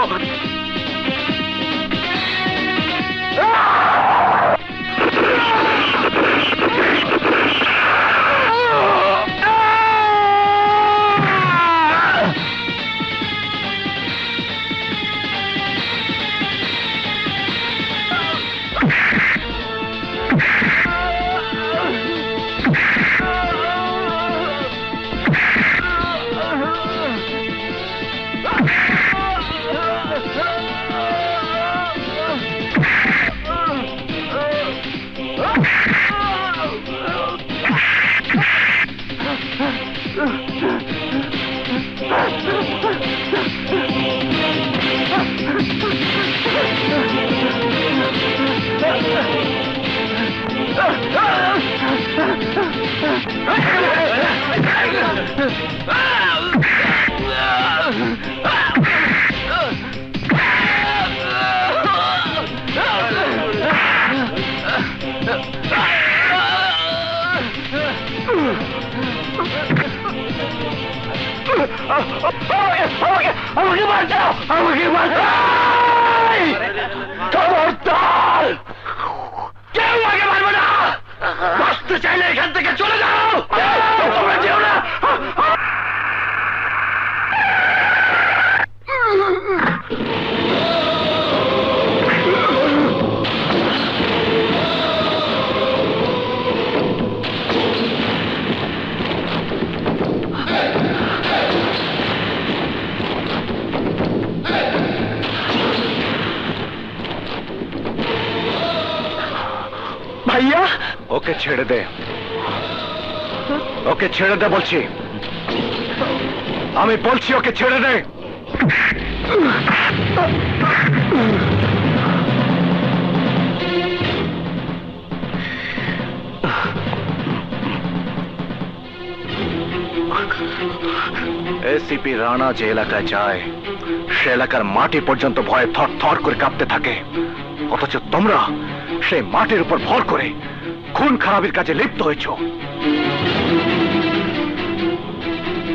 আমাকে বাঁচাও, আমাকে বাঁচাও! খবরদার! কেউ আগে মারবে না! বাঁচতে চাইলে এখান থেকে চলে যাও! তোমরা যেও না! ভাইয়া, ওকে ছেড়ে দে, ওকে ছেড়ে দে বলছি, আমি বলছি ওকে ছেড়ে দে। এসিপি রানা যে এলাকায় যায় সে এলাকার মাটি পর্যন্ত ভয়ে থর থর করে কাঁপতে থাকে, অথচ তোমরা সেই মাটির উপর ভর করে খুন খারাপির কাজে লিপ্ত হয়েছ।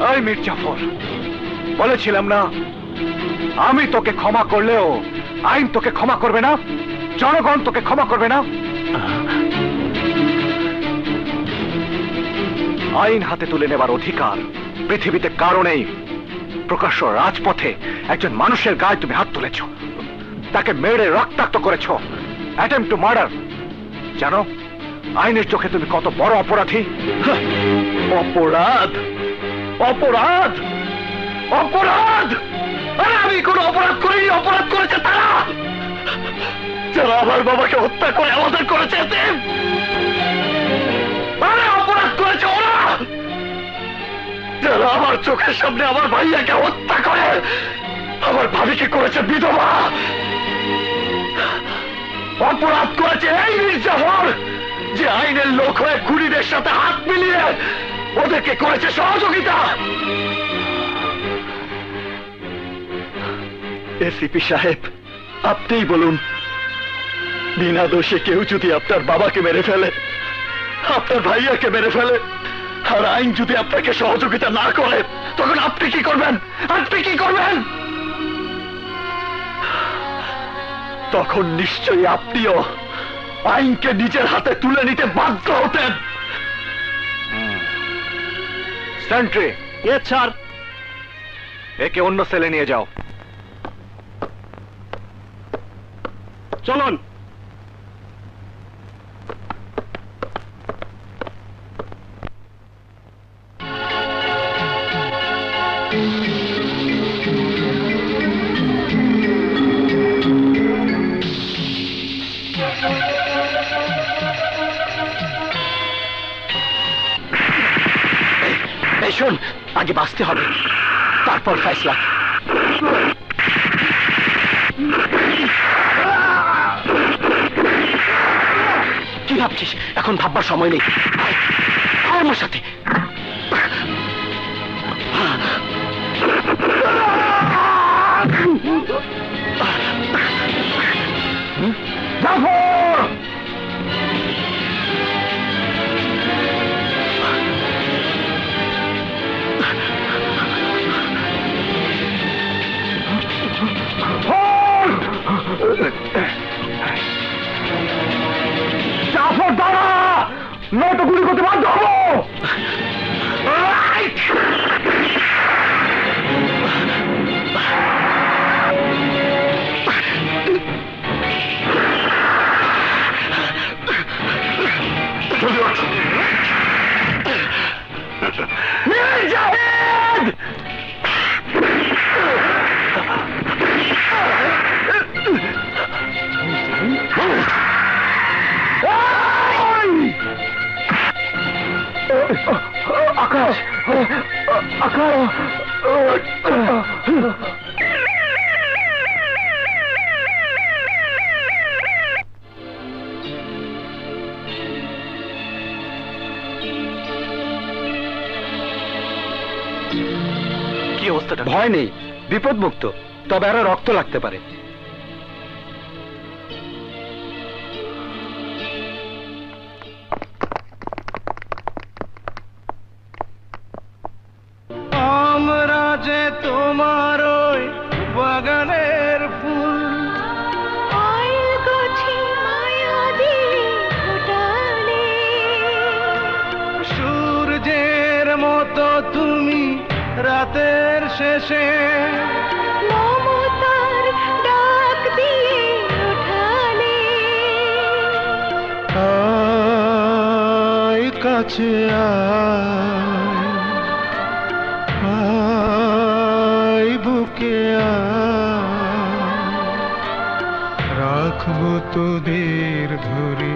এই মীর জাফর, বলেছিলাম না আমি তোকে ক্ষমা করলেও আইন তোকে ক্ষমা করবে না, জনগণ তোকে ক্ষমা করবে না। আইন হাতে তুলে নেবার অধিকার পৃথিবীতে কারো নেই। প্রকাশ্য রাজপথে একজন মানুষের গায়ে তুমি হাত তুলেছ, তাকে মেরে রক্তাক্ত করেছ, অ্যাটেম্প টু মার্ডার। জানো আইনের চোখে তুমি কত বড় অপরাধী? অপরাধ? অপরাধ? অপরাধ? আরে আমি কোনো অপরাধ করিনি, অপরাধ করেছে তারা যারা আমার বাবাকে হত্যা করে আমাদের করেছে। আরে অপরাধ করেছে ওরা যারা আমার চোখের সামনে আমার ভাইয়াকে হত্যা করে আমার ভাবিকে করেছে বিধবা। অপরাধ করেছে এই মীর জাফর যে আইনের লোক হয়ে খুনিদের সাথে হাত মিলিয়ে ওদেরকে করেছে সহযোগিতা। এসিপি সাহেব, আপনিই বলুন, বিনা দোষে কেউ যদি আপনার বাবাকে মেরে ফেলে, আপনার ভাইয়াকে মেরে ফেলে, আর আইন যদি আপনাকে সহযোগিতা না করে, তখন আপনি কি করবেন? আপনি কি করবেন? তখন নিশ্চয়ই আপনিও আইনকে নিজের হাতে তুলে নিতে বাধ্য হতেন। Sentry, yes sir. একে অন্য সেলে নিয়ে যাও। চলুন। এই শোন, আগে বাঁচতে হবে, তারপর ফয়সলা। কি ভাবছিস? এখন ভাববার সময় নেই, আমার সাথে। জাফর দাঁড়া, নয়তো গুলি করতে বাধ্য হবো। জাহিদ! কি অবস্থাটা? ভয় নেই, বিপদ মুক্ত, তবে আরো রক্ত লাগতে পারে। আমরা যে তোমার ওই বাগানের ফুল, সূর্যের মতো তুমি রাতের শেষে মমতার ডাক দিয়ে ওঠালে। আয় কাছে আয় বুকে রাখবো তোদের ধরে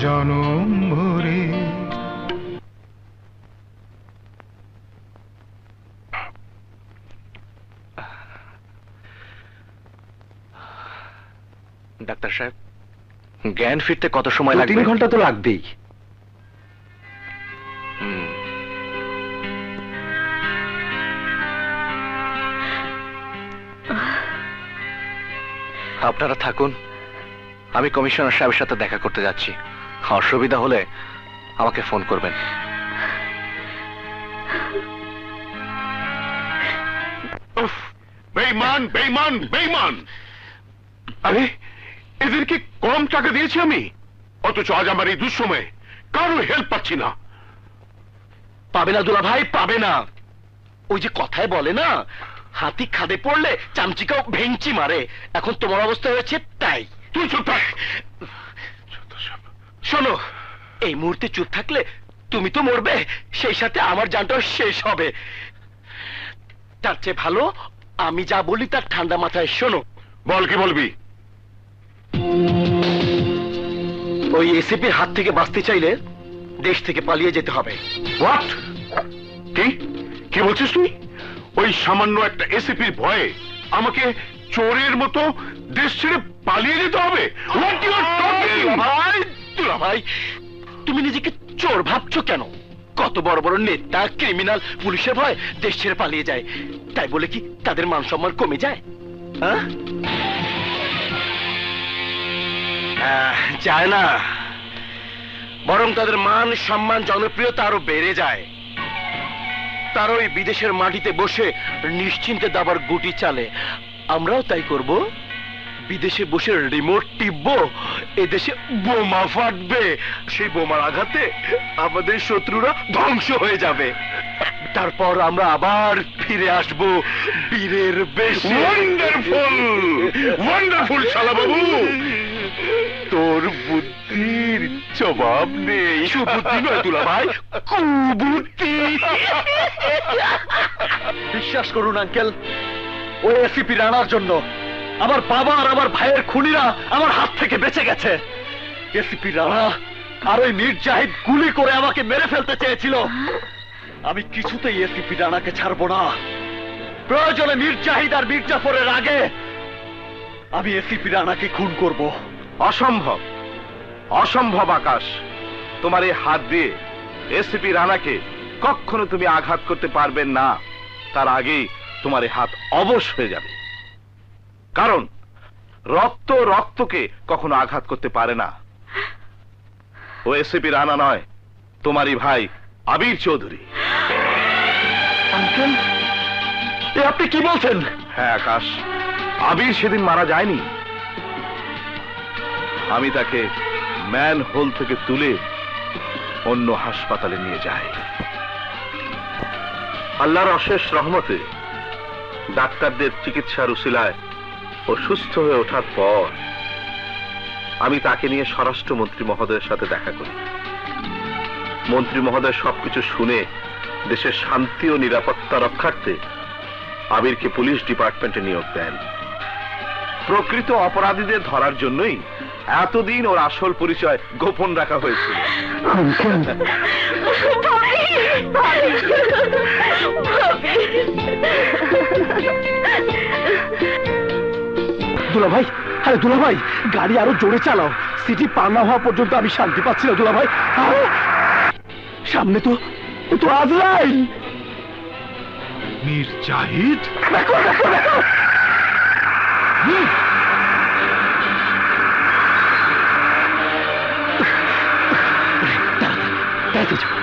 জনম ভরে। ডাক্তার সাহেব, জ্ঞান ফিরতে কত সময় লাগবে? 3 ঘন্টা তো লাগবেই। আপনারা থাকুন, আমি কমিশনার সাহেবের সাথে দেখা করতে যাচ্ছি। অসুবিধা হলে আমাকে ফোন করবেন। বেঈমান বেঈমান বেঈমান! আরে এদেরকে কম টাকা দিয়েছি আমি, অথচ আজ আমার এই দুঃসময়ে কারো হেল্প পাচ্ছি না। পাবে না দুলা ভাই, পাবে না। ওই যে কথায় বলে না, হাতি খাদে পড়লে চামচিকাও ভেঙচি মারে। এখন তোমার অবস্থা হয়েছে তাই। তুই চুপ থাক। শোনো, এই মুহূর্তে চুপ থাকলে তুমি তো মরবে, সেই সাথে আমার জানটাও শেষ হবে। তার চেয়ে ভালো আমি যা বলি তার ঠান্ডা মাথায় শোনো। বল, কি বলবি? ওই এসিপির হাত থেকে বাঁচতে চাইলে দেশ থেকে পালিয়ে যেতে হবে। হোয়াট? কি কি বলছিস তুই? ওই সামান্য একটা এসিপির ভয়ে আমাকে চোরের মতো দেশ ছেড়ে পালিয়ে যেতে হবে? What you are talking? দুলা ভাই, তুমি নিজেকে চোর ভাবছো কেন? কত বড় বড় নেতা, ক্রিমিনাল পুলিশের ভয় দেশ ছেড়ে পালিয়ে যায়, তাই বলে কি তাদের মান সম্মান কমে যায়? যায় না, বরং তাদের মান সম্মান জনপ্রিয়তা আরো বেড়ে যায়। তারা ওই বিদেশের মাটিতে বসে নিশ্চিন্তে দাবার গুটি চালে, আমরাও তাই করব। বিদেশে বসে রিমোট টিপবো, এদেশে বোমা ফাটবে, সেই বোমার আঘাতে আমাদের শত্রুরা ধ্বংস হয়ে যাবে। তারপর আমরা আবার ফিরে আসবো বীরের বেশে। ওয়ান্ডারফুল ওয়ান্ডারফুল শালা বাবু! তোর বুদ্ধির জবাব নেই। সুবুদ্ধি নয় দুলা ভাই, কুবুদ্ধি। বিশ্বাস করুন আঙ্কেল, ওই এসিপি রানার জন্য আমার বাবা আর আমার ভাইয়ের খুনিরা আমার হাত থেকে বেঁচে গেছে। এসিপি রানা আর ওই মীর জাহিদ গুলি করে আমাকে মেরে ফেলতে চেয়েছিল। আমি কিছুতেই এসিপি রানাকে ছাড়বো না। প্রয়োজনে মীর জাহিদ আর মীর জাফরের আগে আমি এসিপি রানাকে খুন করব। অসম্ভব, অসম্ভব আকাশ। তোমার এই হাত দিয়ে এসিপি রানাকে কখনো তুমি আঘাত করতে পারবে না। তার আগেই তোমার এই হাত অবশ হয়ে যাবে। কারণ রক্ত রক্তকে কখনো আঘাত করতে পারে না। ও এসিপি রানা নয়, তোমারই ভাই আবির চৌধুরী। আঙ্কেল, এ আপনি কি বলছেন? হ্যাঁ আকাশ, আবির সেদিন মারা যায়নি। আমি তাকে ম্যান হোল থেকে তুলে অন্য হাসপাতালে নিয়ে যাই। আল্লাহর অশেষ রহমতে ডাক্তারদের চিকিৎসার উসিলায় ও সুস্থ হয়ে ওঠার পর আমি তাকে নিয়ে স্বরাষ্ট্রমন্ত্রী মহোদয়ের সাথে দেখা করি। মন্ত্রী মহোদয় সবকিছু শুনে দেশের শান্তি ও নিরাপত্তা রক্ষার্থে আবিরকে পুলিশ ডিপার্টমেন্টে নিয়োগ দেন। প্রকৃত অপরাধীদের ধরার জন্যই এতদিন ওর আসল পরিচয় গোপন রাখা হয়েছিল। ভাবি, ভাবি, ভাবি। দুলাভাই, আরে দুলাভাই, গাড়ি আরো জোরে চালাও। সিটি পার না হওয়া পর্যন্ত আমি শান্তি পাচ্ছি না দুলাভাই। সামনে তো আজরাইল। মীর জাহিদ, দেখো দেখো দেখো। তাড়াতাড়ি যাও।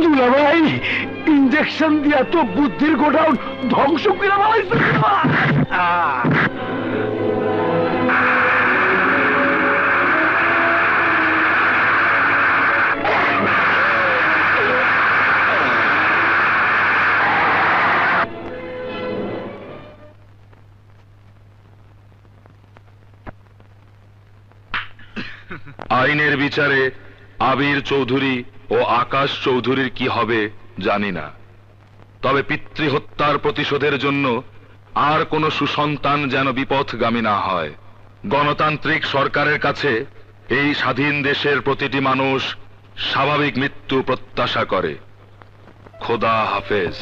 দুলাভাই, ইঞ্জেকশন দিয়া তো বুদ্ধির গোডাউন ধ্বংস করে ফেলাইছে। আইনের বিচারে আবির চৌধুরী ও আকাশ চৌধুরীর কি হবে জানি না, তবে পিতৃহত্যার প্রতিশোধের জন্য আর কোনো সুসন্তান যেন বিপথগামী না হয়। গণতান্ত্রিক সরকারের কাছে এই স্বাধীন দেশের প্রতিটি মানুষ স্বাভাবিক মৃত্যু প্রত্যাশা করে। খোদা হাফেজ।